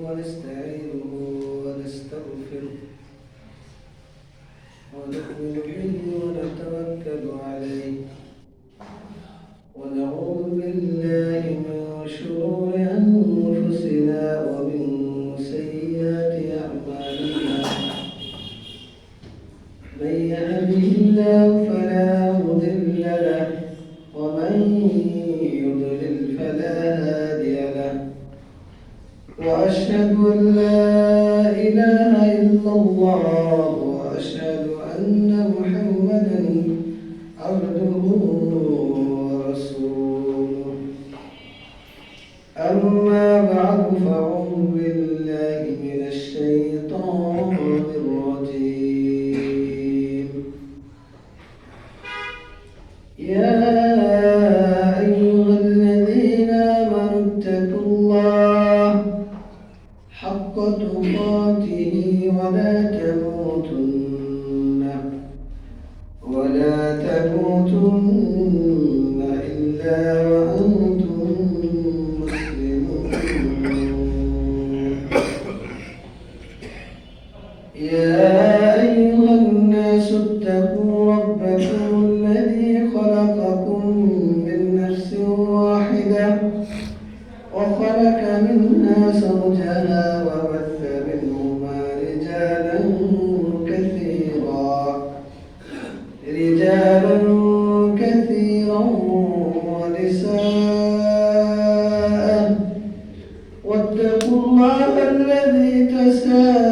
ونستعينه ونستغفره ونؤمن به ونتوكل عليه ونعوذ بالله من شرور أنفسنا ومن سيئات أعمالنا من يهده الله فلا مضل له ومن يضلل فلا هادي له وأشهد أن لا إله إلا الله وأشهد أن محمدا عبده ورسوله أما بعد فأعوذ بالله من الشيطان الرجيم يا أيها الذين آمنوا اتقوا الله حق تقاته ولا تموتن إلا وأنتم مسلمون يا أيها الناس اتقوا ربكم الذي خلقكم من نفس واحدة وخلق منها زوجها وبث منهما رجالا كثيرا ونساء واتقوا الله الذي تساءلون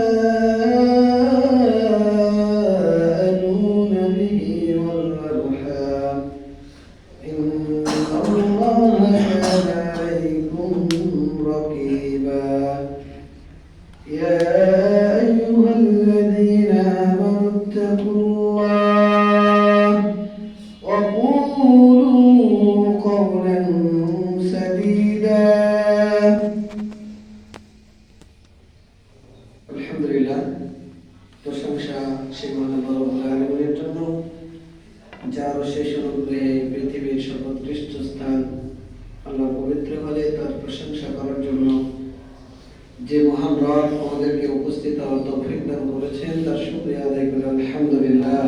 به والأرحام إن الله كان عليكم رقيبا يا أيها الذين آمنوا اتقوا الله وقولوا قولا سديدا الحمد لله প্রশংসা সেই মহান রব্বুল আলামিনের জন্য যার শেষ অনুগ্রহে পৃথিবীর সর্বোৎকৃষ্ট স্থান আল্লাহ পবিত্র হলে তার প্রশংসা করার জন্য যে মহান রব আমাদেরকে উপস্থিত হওয়ার তৌফিক দান করেছেন তার শুকরিয়া আদায় করি আলহামদুলিল্লাহ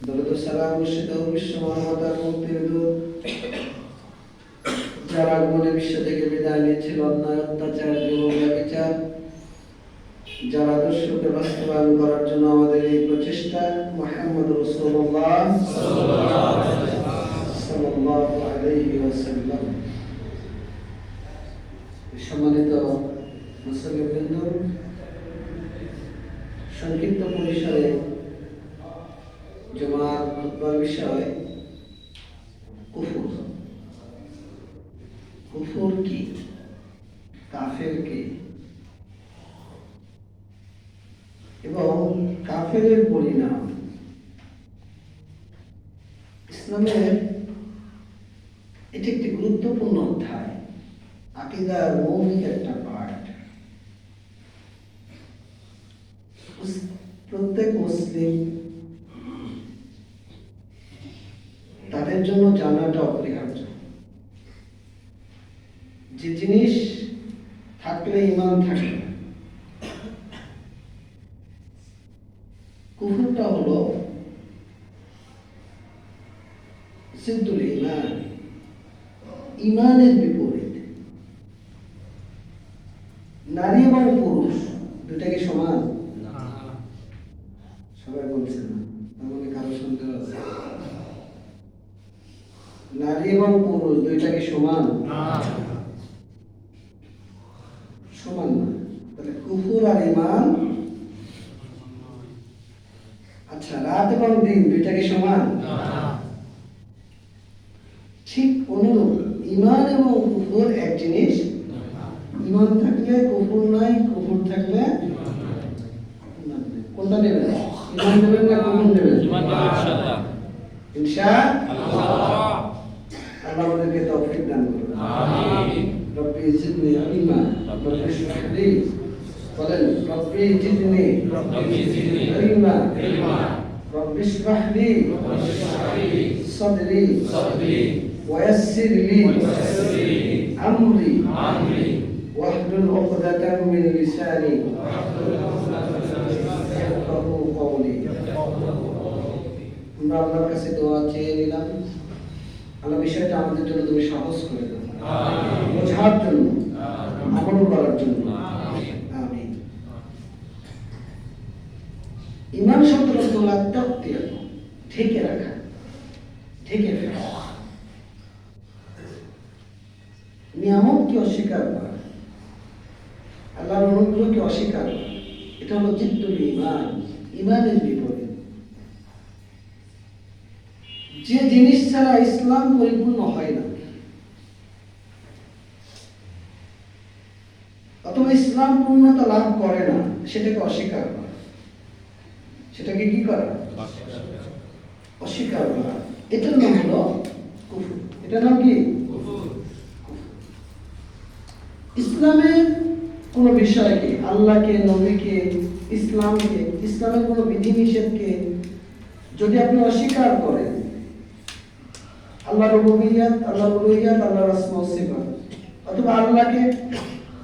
দরুদ ও সালাম মুর্শিদ ও বিশ্ব মানবতার মুক্তির দূত যার আগমনে বিশ্ব থেকে বিদায় নিয়েছিল অন্যায় অত্যাচার এবং ব্যভিচার যার আদর্শকে বাস্তবায়ন করার জন্য আমাদের এই প্রচেষ্টা মুহাম্মদ রাসূলুল্লাহ সাল্লাল্লাহু আলাইহি ওয়াসাল্লাম। সম্মানিত মুসলিমবৃন্দ, সংক্ষিপ্ত পরিসরে জুমার খুতবার বিষয় কুফর। কুফর কি, কাফের কি এবং কাফেরের পরিণাম। ইসলামের এটি একটি গুরুত্বপূর্ণ অধ্যায়, আকীদার মৌলিক একটা পাঠ। প্রত্যেক মুসলিম তাদের জন্য জানাটা অপরিহার্য। যে জিনিস থাকলে ঈমান থাকে, কুফরটা হলো সিদ্দুল ঈমান, ঈমানের বিপরীত। নারী এবং পুরুষ দুটা কি সমান? সবাই বলছেন না, আমাদের কারো সন্দেহ আছে? নারী এবং পুরুষ দুইটা কি সমান? সমান না। তাহলে কুফর আর ঈমান। আচ্ছা, রাত এবং দিন দুইটা কি সমান? ঠিক অনুরূপ ঈমান এবং কুফর এক জিনিস। ঈমান থাকলে কুফর নাই, কুফর থাকলে কোনটা নেবেন? ঈমান নেবেন না কুফর নেবেন? ইনশাআল্লাহ। ইনশাআল্লাহ। আল্লাহ আমাদেরকে তৌফিক দান করুন। আমিন। রব্বি জিদনি ইলমা, রব্বি ইশরাহ লি বলেন, রব্বি জিদনি ইলমা, রব্বি ইশরাহ লি সাদরি ويسر لي أمري واحلل عقدة من لساني يفقهوا قولي আমরা আল্লাহর কাছে দোয়া চেয়ে নিলাম আল্লাহ বিষয়টা আমাদের জন্য তুমি সহজ করে দাও বোঝার জন্য আমল করার জন্য আমিন ঈমান শব্দের অর্থ হলো তাকতিয়া ঢেকে রাখা ঢেকে ফেলা নিয়ামতকে অস্বীকার করা আল্লাহর অনুগ্রহকে অস্বীকার করা এটা হলো জিদ্দুল ঈমান ঈমানের বিপরীত যে জিনিস ছাড়া ইসলাম পরিপূর্ণ হয় না অথবা ইসলাম পূর্ণতা লাভ করে না সেটাকে অস্বীকার করা সেটাকে কি করা অস্বীকার করা এটার নাম হলো কুফর এটার নাম কি ইসলামের কোন বিষয়কে আল্লাহকে নবীকে ইসলামকে ইসলামের কোন বিধিনিষেধকে যদি আপনি অস্বীকার করেন আল্লাহর রুবুবিয়্যাত আল্লাহর উলুহিয়্যাত আল্লাহর আসমা ওয়া সিফাত অথবা আল্লাহকে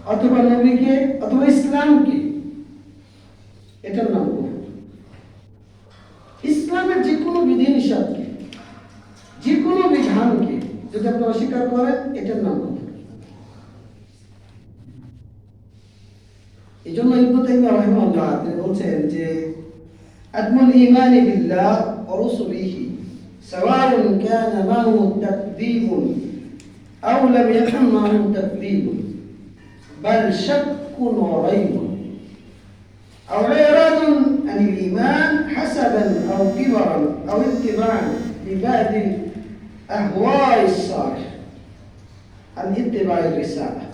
অথবা নবীকে অথবা ইসলামকে এটার নাম কুফর ইসলামের যে কোনো বিধিনিষেধকে যে কোনো বিধানকে যদি আপনি অস্বীকার করেন এটার নাম কুফর এইজন্য ইবনে তাইমিয়া রাহিমাহুল্লাহ তিনি বলছেন যে আদমুল ঈমান বিল্লাহ ওয়া রাসূলিহি সাওয়াউন কানা মাহু তাকযীবুন আও লাম ইয়াকুন মাহু তাকযীবুন বাল শাক্কুন ওয়া রাইবুন আও ইরাদুন আনিল ঈমান হাসাবান আও কিবরান আও ইত্তিবা'an লিবা'দি আহওয়াইস সালিহ আন ইত্তিবা'ir রিসালা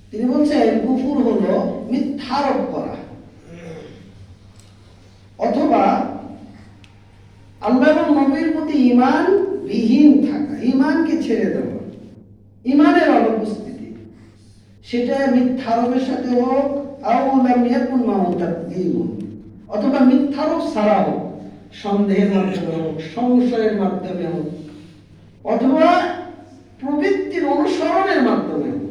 তিনি বলছেন কুফর হলো মিথ্যারোপ করা অথবা আল্লাহ এবং নবীর প্রতি ঈমান বিহীন থাকা ঈমানকে ছেড়ে দেওয়া ঈমানের অনুপস্থিতি সেটা মিথ্যারোপের সাথে হোক আও লাম ইয়াকুন মাহু তাকযীবুন অথবা মিথ্যারোপ ছাড়া হোক সন্দেহের মাধ্যমে হোক সংশয়ের মাধ্যমে হোক অথবা প্রবৃত্তির অনুসরণের মাধ্যমে হোক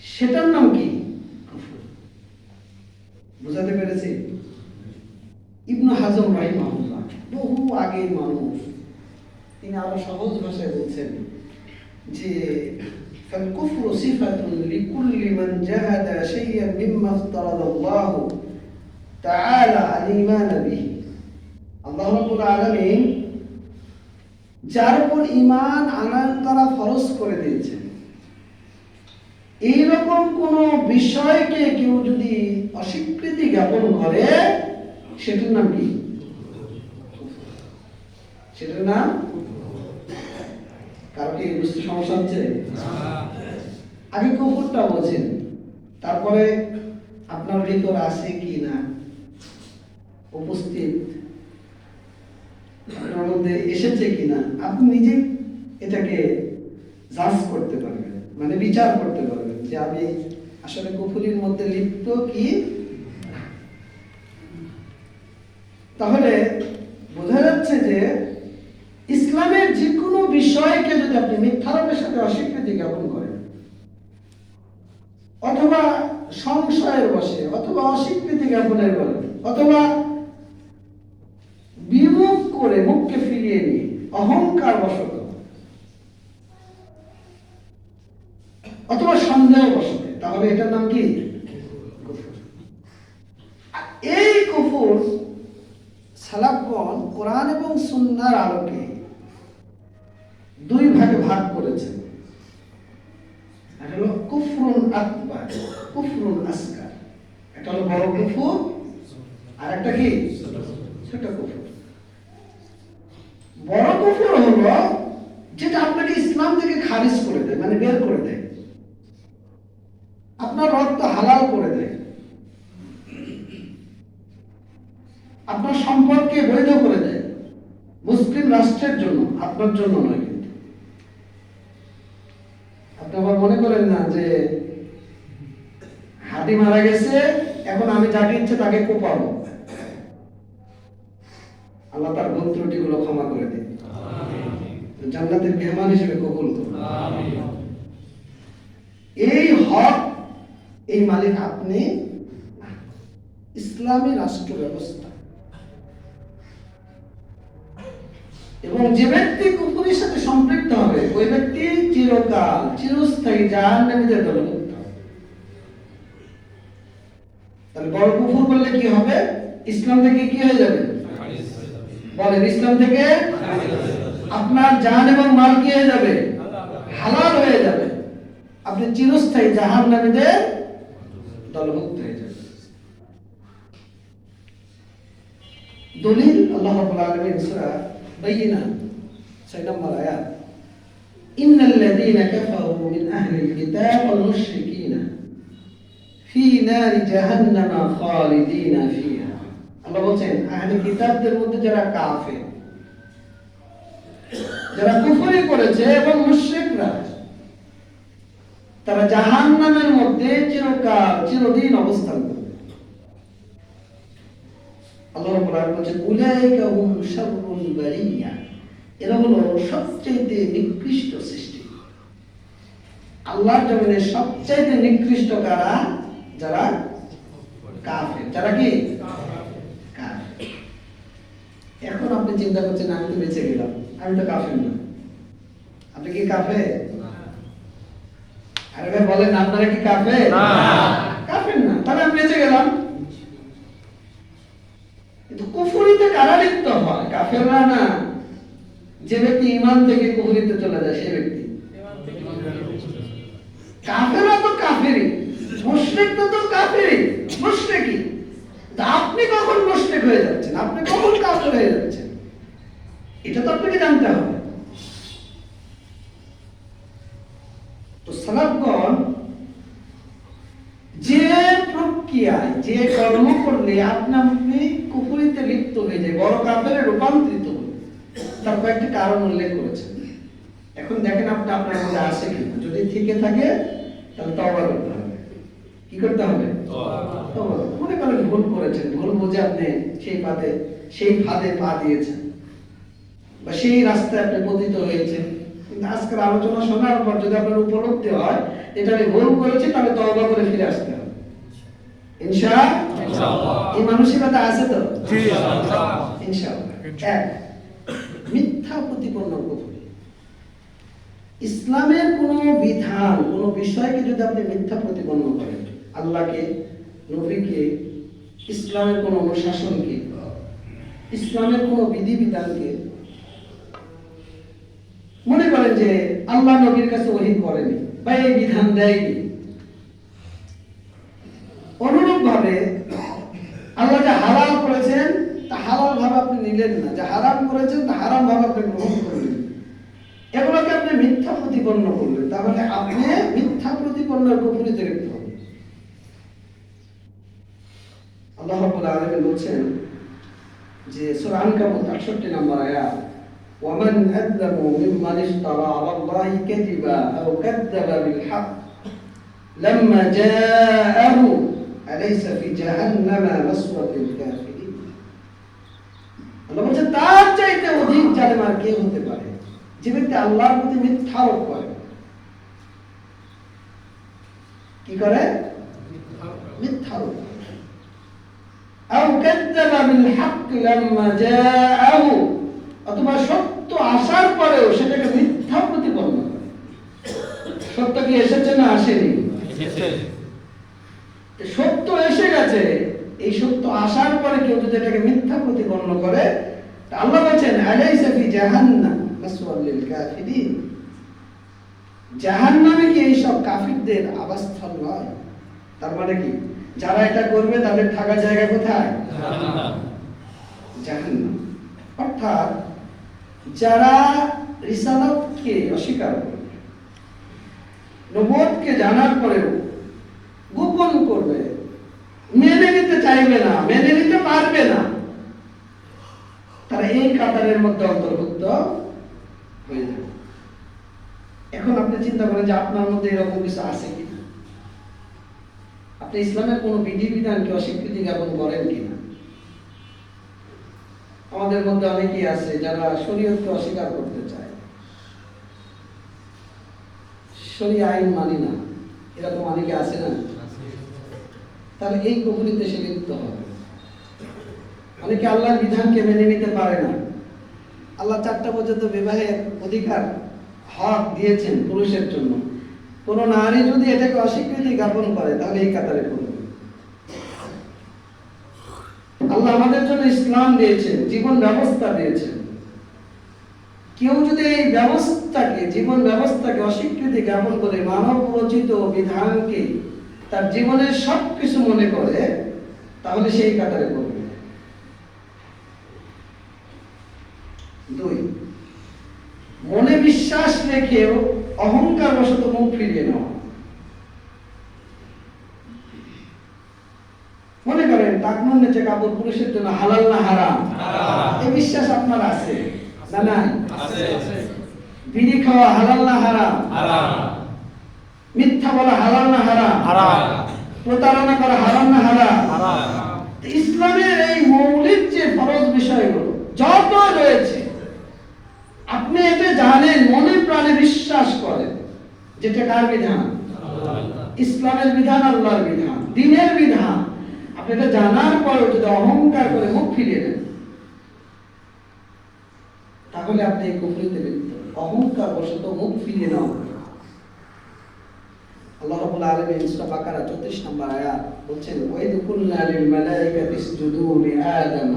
সেটার নাম কি বুঝাতে পেরেছি ইবনে হাজম রাহিমাহুল্লাহ বহু আগের মানুষ তিনি আরো সহজ ভাষায় বলছেন যে فالكفر صفة لكل من جحد شيئا مما افترض الله تعالى الإيمان به আল্লাহ রাব্বুল আলামিন যার উপর ঈমান আনার তারা ফরজ করে দিয়েছেন এইরকম কোন বিষয়কে কেউ যদি অস্বীকৃতি জ্ঞাপন করে সেটার নাম কি সেটার নাম কারো কি বুঝতে সমস্যা হচ্ছে আগে কুফরটা বোঝেন তারপরে আপনার ভিতর আছে কি না উপস্থিত আপনার মধ্যে এসেছে কিনা আপনি নিজে এটাকে জাজ করতে পারবেন মানে বিচার করতে পারবেন যে আমি আসলে কুফরির মধ্যে লিপ্ত কি তাহলে বোঝা যাচ্ছে যে ইসলামের যে কোনো বিষয়কে যদি আপনি মিথ্যারোপের সাথে অস্বীকৃতি জ্ঞাপন করেন অথবা সংশয়ের বশে অথবা অস্বীকৃতি জ্ঞাপনের বলে অথবা বিমুখ করে মুখকে ফিরিয়ে নিয়ে অহংকার বশত অথবা সন্দেহ বশতে তাহলে এটার নাম কি এই কুফর সালাফগণ কোরআন এবং সুন্নাহর আলোকে দুই ভাগে ভাগ করেছেন একটা হলো কুফরুন আকবার কুফরুন আসগার একটা হলো বড় কুফর আর একটা কি ছোট কুফর বড় কুফর হলো যেটা আপনাকে ইসলাম থেকে খারিজ করে দেয় মানে বের করে দেয় আপনার রক্ত হালাল করে দেয় আপনার সম্পদকে বৈধ করে দেয় মুসলিম রাষ্ট্রের জন্য আপনার জন্য নয় কিন্তু আপনি আবার মনে করেন না যে হাতি মারা গেছে এখন আমি যাকে ইচ্ছে তাকে কোপাবো আল্লাহ তার ভুল ত্রুটিগুলো ক্ষমা করে দিন, জান্নাতের মেহমান হিসেবে কবুল করুন। এই হক, এই মালিক আপনি। ইসলামী রাষ্ট্র ব্যবস্থা, এবং যে ব্যক্তি কুফরের সাথে সম্পৃক্ত হবে ওই ব্যক্তি চিরকাল চিরস্থায়ী জাহান্নামীদের দলভুক্ত। তাহলে বড় কুফর করলে কি হবে? ইসলাম থেকে কি হয়ে যাবে? বলেন, ইসলাম থেকে আপনার জান এবং মাল কি হয়ে যাবে? হালাল হয়ে যাবে। আপনি চিরস্থায়ী জাহান্নামীদের দলভুক্ত হয়ে যাবেন। দলিল আল্লাহ রাব্বুল আলামিন সূরা বাইয়িনা 6 নম্বর আয়াত, ইন্নাল্লাযীনা কাফারু মিন আহলিল কিতাব ওয়াল মুশরিকিনা ফি নারি জাহান্নামা খালিদিনা ফিহা। আল্লাহ বলেন আহলে কিতাবদের মধ্যে যারা কাফের, যারা কুফরি করেছে এবং মুশরিকরা, তারা জাহান্নামের মধ্যে চিরকাল চিরদিন অবস্থান করবে। আল্লাহ রাব্বুল আলামিন বলেন উলাইকা হুম শাররুল বারিয়া, এরা হলো সবচেয়ে নিকৃষ্ট সৃষ্টি। আল্লাহর জমিনে সবচেয়ে নিকৃষ্ট কারা? যারা কাফের। যারা কি কাফের। এখন আপনি চিন্তা করছেন আমি তো বেঁচে গেলাম, আমি তো কাফের না। আপনি কি কাফের? আরে ভাই বলেন, আপনারা কি কাফের? না, কাফের না। তাহলে আমি বেঁচে গেলাম। কিন্তু কুফরিতে কারা লিপ্ত হয়? কাফেররা না। যে ব্যক্তি ঈমান থেকে কুফরিতে চলে যায় সেই ব্যক্তি। কাফেররা তো কাফেরই, মুশরিক তো কাফেরই, মুশরিকই। তা আপনি কখন মুশরিক হয়ে যাচ্ছেন? আপনি কখন কাফের হয়ে যাচ্ছেন? এটা তো আপনাকে জানতে হবে। তো সালাফগণ যে প্রক্রিয়ায় যে কর্ম করলে আপনি কুফরিতে লিপ্ত হয়ে যায়, বড় কাফেরে রূপান্তরিত হন, তার কয়েকটি কারণ উল্লেখ করেছেন। এখন দেখেন আপনি আপনার মধ্যে আসে কিনা। যদি থেকে থাকে তাহলে তওবা করতে হবে। কি করতে হবে? তওবা। মনে করেন ভুল করেছেন, ভুল বুঝে আপনি সেই ফাঁদে পা দিয়েছেন, বা সেই রাস্তায় আপনি পতিত হয়েছেন। কিন্তু আজকের আলোচনা শোনার পর যদি আপনার উপলব্ধি হয় এটা আমি ভুল করেছি, তাহলে তওবা করে ফিরে আসতে হবে ইনশাআল্লাহ। এই মানসিকতা আছে তো? জি ইনশাআল্লাহ। এক, মিথ্যা প্রতিপন্ন কুফরি। ইসলামের কোন বিধান, কোন বিষয়কে যদি আপনি মিথ্যা প্রতিপন্ন করেন, আল্লাহকে, নবীকে, ইসলামের কোন অনুশাসনকে, ইসলামের কোন বিধিবিধানকে, মনে করেন যে আল্লাহ নবীর কাছে ওহী করেনি বা এই বিধান দেয়নি, অনুরূপ ভাবে আল্লাহ যা হালাল করেছেন তা হালাল ভাবে আপনি নিলেন না, যা হারাম করেছেন তা হারাম ভাবে আপনি গ্রহণ করলেন, এগুলোকে আপনি মিথ্যা প্রতিপন্ন করলেন, তাহলে আপনি মিথ্যা প্রতিপন্নের কুফরিতে লিপ্ত হবেন। আল্লাহ রাব্বুল আলামিন বলেন যে সূরা আনকাবুত 68 নম্বর আয়াত, ومن أظلم ممن افترى على الله كذبا أو كذب بالحق لما جاءه أليس في جهنم مثوى للكافرين। আল্লাহ বলেন তার চাইতে অধিক জালেম আর কে হতে পারে যে ব্যক্তি আল্লাহর প্রতি মিথ্যা আরোপ করে। কি করে? মিথ্যা আরোপ করে। أو كذب بالحق لما جاءه, অথবা সত্য আসার পরেও সেটাকে মিথ্যা প্রতিপন্ন করে। সত্য কি এসেছে না আসেনি? সত্য এসে গেছে, এই সত্য আসার পরে কেউ যদি এটাকে মিথ্যা প্রতিপন্ন করে, আল্লাহ বলেন আলাইসা ফি জাহান্নাম মাসওয়াল লিল কাফিরিন, জাহান্নামে কি এই সব কাফিরদের আবাসস্থল নয়? তার মানে কি যারা এটা করবে তাদের থাকার জায়গা কোথায়? জাহান্নাম। অর্থাৎ যারা রিসালাতকে অস্বীকার করবে, নবুয়তকে জানার পরেও গোপন করবে, মেনে নিতে চাইবে না, মেনে নিতে পারবে না, তারা এই কাতারের মধ্যে অন্তর্ভুক্ত হয়ে যাবে। এখন আপনি চিন্তা করেন যে আপনার মধ্যে এরকম কিছু আছে কিনা, আপনি ইসলামের কোন বিধিবিধানকে অস্বীকৃতি জ্ঞাপন করেন কিনা। আমাদের মধ্যে অনেকেই আছে যারা শরীয়তকে অস্বীকার করতে চায়, শরীয়ত আইন মানি না, এরকম অনেকে আছে না? তাহলে এই কুফরিতে সে লিপ্ত হবে। অনেকে আল্লাহর বিধানকে মেনে নিতে পারে না। আল্লাহ 4টা পর্যন্ত বিবাহের অধিকার হক দিয়েছেন পুরুষের জন্য। কোন নারী যদি এটাকে অস্বীকৃতি জ্ঞাপন করে তাহলে এই কাতারে পড়বে। আল্লাহ আমাদের জন্য ইসলাম দিয়েছেন, জীবন ব্যবস্থা দিয়েছেন। কেউ যদি এই ব্যবস্থাকে, জীবন ব্যবস্থাকে অস্বীকৃতি জ্ঞাপন করে মানব রচিত বিধানকে তার জীবনের সবকিছু মনে করে, তাহলে সেই কাতারে পড়বে। 2, মনে বিশ্বাস রেখেও অহংকার বশত মুখ ফিরিয়ে নেওয়া। মনে করেন টাকনুর নিচে কাপড় পুরুষের জন্য হালাল না হারাম, এই বিশ্বাস আপনার আছে না? নাই? বিড়ি খাওয়া হালাল না হারাম? মিথ্যা বলা হালাল না হারাম? প্রতারণা করা হারাম না হারাম? ইসলামের এই মৌলিক যে ফরজ বিষয়গুলো যত রয়েছে, আপনি এটা জানেন, মনে প্রাণে বিশ্বাস করেন, যেটা কার বিধান? ইসলামের বিধান, আল্লাহর বিধান, দ্বীনের বিধান। আপনি এটা জানার পরেও যদি অহংকার করে মুখ ফিরিয়ে নেন, তাহলে আপনি এই কুফরিতে লিপ্ত। অহংকার বশত মুখ ফিরিয়ে নাও। আল্লাহ রাব্বুল আলামিন সূরা বাকারা 34 নম্বর আয়াত বলছেন, ওয়াইদ কুল্লা লিল মালাইকাতি ইসজুদু লিআদম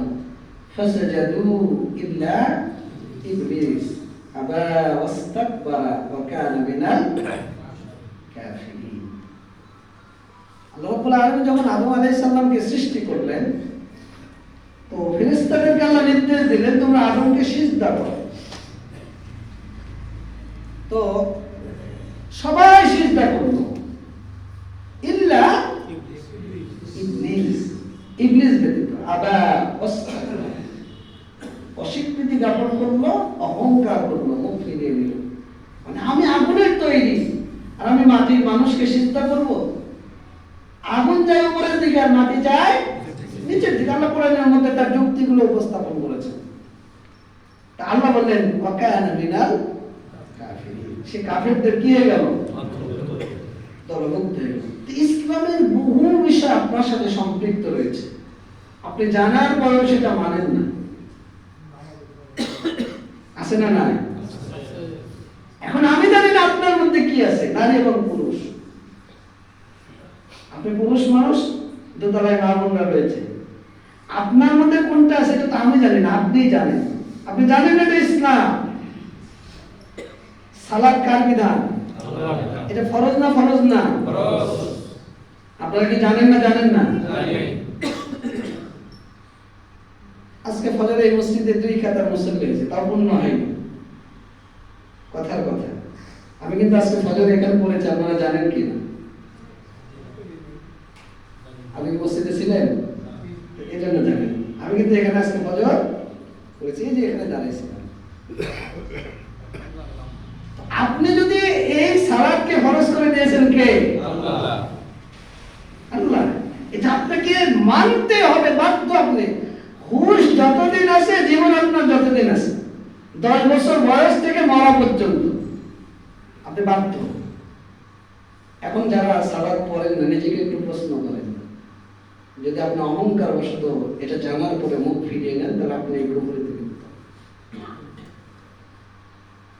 ফাসাজাদু ইল্লা ইবলিস আবা ওয়াস্তাকবারা ওয়া কানা মিনাল কাফিরিন। আল্লাহ রাব্বুল আলামিন যখন আদম আলাইহিস সালামকে সৃষ্টি করলেন, তো ফেরেশতাদেরকে আল্লাহ নির্দেশ দিলেন, তোমরা আদমকে সিজদা করো। তো সবাই সিজদা করলো ইল্লা ইবলিস, ইবলিস ব্যতীত। আবা ওয়াস্তাকবারা, অস্বীকৃতি জ্ঞাপন করলো, অহংকার করলো, মুখ ফিরিয়ে নিল। মানে আমি আগুনের তৈরি আর আমি মাটির মানুষকে সিজদা করব? আগুন যায় উপরের দিকে আর মাটি যায় নিচের দিকে। আল্লাহ কোরআনের মধ্যে তার যুক্তিগুলো উপস্থাপন করেছেন। তা আল্লাহ বললেন ওয়া কানা মিনাল কাফিরিন, সে কাফেরদের কি হয়ে গেল? দলভুক্ত হয়ে গেল। ইসলামের বহু বিষয় আপনার সাথে সম্পৃক্ত রয়েছে, আপনি জানার পরেও সেটা মানেন না। আছে না? নাই? এখন আমি জানি না আপনার মধ্যে কি আছে, নারী এবং পুরুষ। আপনি পুরুষ মানুষ, দোতলায় মা বোনরা রয়েছে। আপনার মধ্যে কোনটা আছে এটা তো আমি জানি না, আপনিই জানেন। আপনি জানেন না এটা ইসলাম। সালাত কার বিধান? এটা ফরজ না ফরজ না? ফরজ। আপনারা কি জানেন না? জানেন না? আজকে ফজরে এই মসজিদে 2 কাতার মুসল্লি হয়েছে, তাও পূর্ণ হয়নি। কথার কথা, আমি কিন্তু আজকে ফজরে এখানে পড়েছি, আপনারা জানেন কি না? আপনি মসজিদে ছিলেন, এই জন্য জানেন। আমি কিন্তু এখানে আজকে ফজর পড়েছি, এই যে এখানে দাঁড়িয়েছিলাম। আপনি যদি এই সালাতকে ফরজ করে দিয়েছেন কে? আল্লাহ। আল্লাহ। এটা আপনাকে মানতে হবে, বাধ্য। আপনি হুশ যতদিন আছে, জীবন আপনার যতদিন আছে, 10 বছর বয়স থেকে মরা পর্যন্ত আপনি বাধ্য। এখন যারা সালাত পড়েন না, নিজেকে একটু প্রশ্ন করেন, যদি আপনি অহংকার বশত এটা জানার পরে মুখ ফিরিয়ে নেন, তাহলে আপনি এই কুফরিতে লিপ্ত।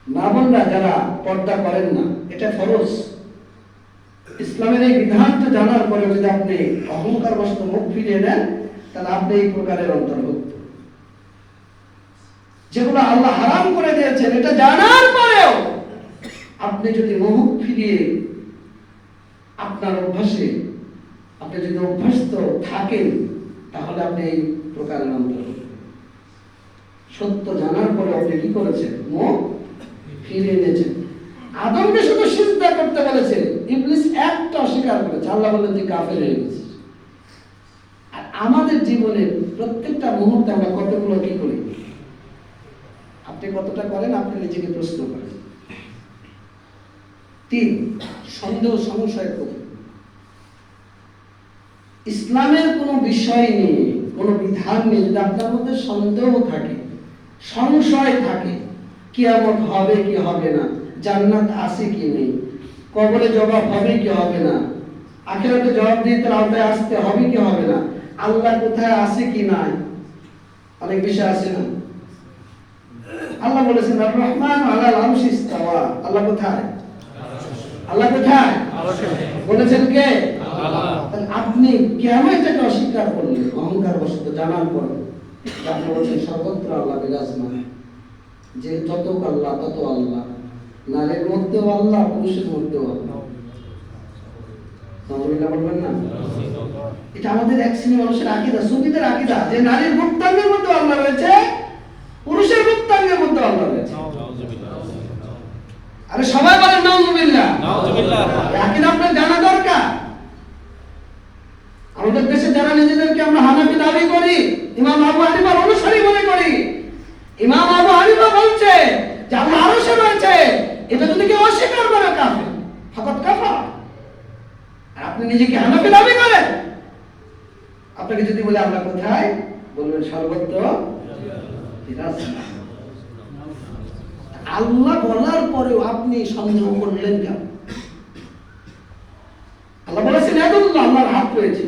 মা বোনরা যারা পর্দা করেন না, এটা ফরজ। ইসলামের এই বিধানটা জানার পরে যদি আপনি অহংকার বশত মুখ ফিরিয়ে নেন, তাহলে আপনি এই প্রকারের অন্তর্ভুক্ত। যেগুলো আল্লাহ হারাম করে দিয়েছেন, এটা জানার পরেও আপনি যদি মুখ ফিরিয়ে আপনার অভ্যাসে আপনি যদি অভ্যস্ত থাকেন, তাহলে আপনি এই প্রকারের অন্তর্ভুক্ত। সত্য জানার পরে আপনি কি করেছেন? মুখ ফিরিয়ে নিয়েছেন। আদমকে শুধু সিজদা করতে বলেছে, ইবলিস একটা অস্বীকার করেছে। আল্লাহ বললেন তুই কাফের হয়ে গেছিস। আর আমাদের জীবনে প্রত্যেকটা মুহূর্তে আমরা কতগুলো কি করি? আপনি কতটা করেন? আপনি নিজেকে প্রশ্ন করেন। 3, সন্দেহ সংশয় করি। ইসলামের কোনো বিষয় নিয়ে, কোনো বিধান নিয়ে যদি আপনার মধ্যে সন্দেহ থাকে, সংশয় থাকে, কিয়ামত হবে কি হবে না, জান্নাত আছে কি নেই, কবরে জবাব হবে কি হবে না, আখিরাতে জবাব দিতে আওতায় আসতে হবে কি হবে না, আল্লাহ কোথায় আছে কি নাই, অনেক বিষয় আছে না। আল্লাহ বলেছেন আর রহমান আলাল আরশি ইস্তাওয়া। আল্লাহ কোথায়? আল্লাহ কোথায় বলেছেন কে? আল্লাহ। আপনি কেন এটাকে অস্বীকার করলেন? অহংকার বশত জানার পর আপনি বলছেন সর্বত্র আল্লাহ বিরাজমান, যে যত আল্লাহ তত আল্লাহ, নারীর মধ্যেও আল্লাহ, পুরুষের মধ্যেও আল্লাহ। বলবেন না? এটা আমাদের এক শ্রেণী মানুষের আকীদা, সুফিদের আকীদা, যে নারীর গুপ্তাঙ্গের মধ্যে আল্লাহ রয়েছে, পুরুষের গুপ্তাঙ্গের মধ্যে আল্লাহ রয়েছে। আরে সবাই বলেন নাউযুবিল্লাহ। নাউযুবিল্লাহ। আকীদা আপনার জানা দরকার। আমাদের দেশে যারা নিজেদেরকে আমরা হানাফি দাবি করি, ইমাম আবু হানিফার অনুসারী মনে করি, ইমাম আবু হানিফা বলছে যে আল্লাহ আরশে রয়েছে, এটা যদি কেউ অস্বীকার করে কাফের, ফাকাত কাফার। আর আপনি নিজেকে হানাফি দাবি করেন। আপনাকে যদি বলে আল্লাহ কোথায়, বলবেন সর্বত্র বিরাজমান। আল্লাহ বলার পরেও আপনি সন্দেহ করলেন কেন? আল্লাহ বলেছেন ইয়াদুল্লাহ, আল্লাহর হাত রয়েছে।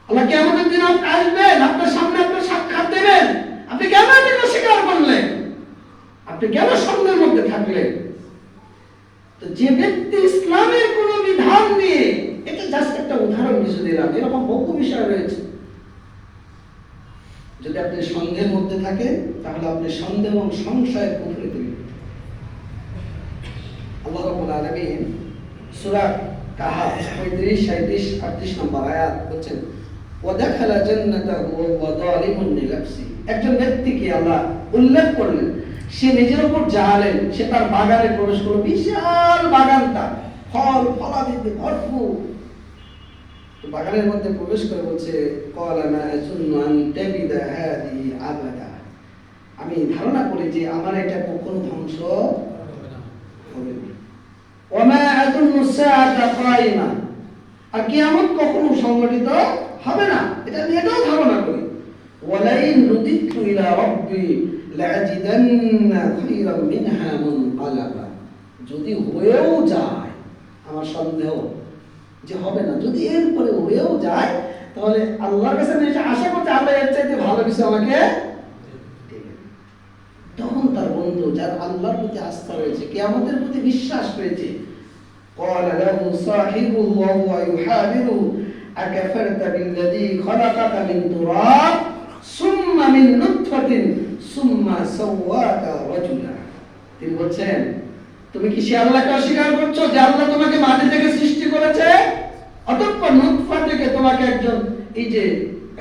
আল্লাহ কিয়ামতের দিন আসবেন, আপনার সামনে আপনার সাক্ষাৎ দেবেন, আপনি কেন এটাকে অস্বীকার করলেন? আপনি কেন সন্দেহের মধ্যে থাকলেন? তো যে ব্যক্তি ইসলামের কোন বিধান নিয়ে, এটা জাস্ট একটা উদাহরণ কিছু দিলাম, এরকম বহু বিষয় রয়েছে। যদি আপনি সন্দেহের মধ্যে থাকেন, তাহলে আপনি সন্দেহ এবং সংশয়ের কুফরে দিবেন। আল্লাহ রাব্বুল আলামিন সূরা কাহাফ 35, 37, 38 নম্বর আয়াত বলেন, ওয়া দাখালা জান্নাতাহু ওয়া যালিমুন লিনাফসি। একজন ব্যক্তিকে আল্লাহ উল্লেখ করলেন, সে নিজের উপর জালেম, সে তার বাগানে প্রবেশ করলো, বিশাল বাগান, তার ফল ফলাদিতে ভরপুর। তো বাগানের মধ্যে প্রবেশ করে বলছে, ক্বালা মা আযুন্নু আন তাবিদা হাযিহি আবাদা। আমি ধারণা করি যে আমার এটা কখনো ধ্বংস হবে না। ওয়া মা আযুন্নু সাআতা কায়িমা। আর কিয়ামত কখনো সংঘটিত হবে না, এটা আমি এটাও ধারণা করি। ওয়ালাইন রুদিতু ইলা রাব্বি লাআজিদান্না খায়রাম মিনহা মুনকালাবা। যদি হয়েও যায়, আমার সন্দেহ যে হবে না, যদি এরপরে হয়েও যায়, তাহলে আল্লাহর কাছে আমি আশা করতে আল্লাহ এর চাইতে ভালো কিছু আমাকে দেবেন। তখন তার বন্ধু, যার আল্লাহর প্রতি আস্থা রয়েছে, কিয়ামতের প্রতি বিশ্বাস রয়েছে, قال له صاحبه وهو يحاوره أكفرت بالذي خلقك من تراب ثم من نطفة ثم سواك رجلا। তিনি বলছেন, তুমি কি সে আল্লাহকে অস্বীকার করছো যে আল্লাহ তোমাকে মাটি থেকে সৃষ্টি করেছে, অতঃপর নুতফা থেকে তোমাকে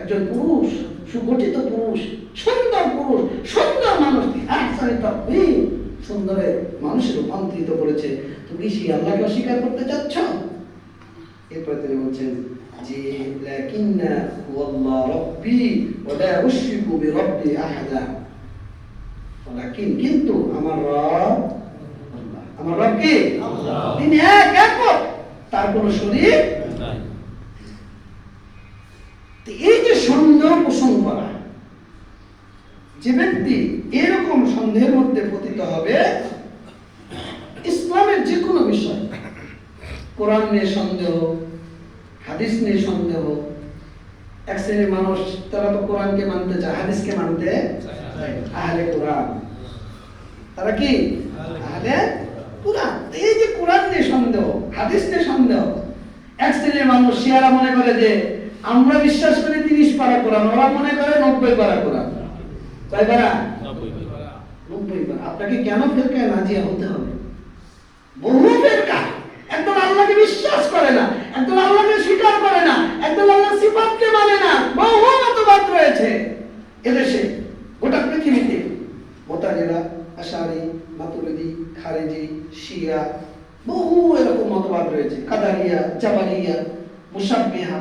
একজন পুরুষ, সুগঠিত পুরুষ, সুন্দর পুরুষ, সুন্দর মানুষ, আহসানি তাকওয়িম, সুন্দরে মানুষে রূপান্তরিত করেছে। তুমি সেই আল্লাহকে অস্বীকার করতে চাচ্ছ? এরপর তিনি বলছেন যে লাকিন্না হুয়াল্লাহ রাব্বি ওয়া লা উশরিকু বিরাব্বি আহাদা। কিন্তু আমার রব আল্লাহ, আমার রব কে? আল্লাহ। তিনি একক, তার কোনো শরীক নাই। এই যে সন্দেহ পোষণ করা, যে ব্যক্তি এরকম সন্দেহের মধ্যে পতিত হবে, ইসলামের যে কোনো বিষয়, কোরআন নিয়ে সন্দেহ, হাদিস নিয়ে সন্দেহ। এক শ্রেণীর মানুষ, তারা তো কোরআনকে মানতে চায়, হাদিসকে মানতে চায়, আহলে কোরআন। তারা কি? আহলে কোরআন। এই যে কোরআন নিয়ে সন্দেহ, হাদিস নিয়ে সন্দেহ। এক শ্রেণীর মানুষ, শিয়ারা মনে করে যে আমরা বিশ্বাস করি 30 পারা কোরআন, ওরা মনে করে 90 পারা কোরআন। কয় পারা? 90 পারা। আপনাকে কেন ফিরকায়ে নাজিয়া হতে হবে? বহু ফিরকা, একদল আল্লাহকে বিশ্বাস করে না, একদল আল্লাহকে স্বীকার করে না, একদল আল্লাহর সিফাতকে মানে না। বহু মতবাদ রয়েছে এদেশে, গোটা পৃথিবীতে। মুতাজিলা, আশারি, মাতুরিদি, খারিজি, শিয়া, বহু এরকম মতবাদ রয়েছে। কাদারিয়া, জাবারিয়া, মুশাব্বিহা।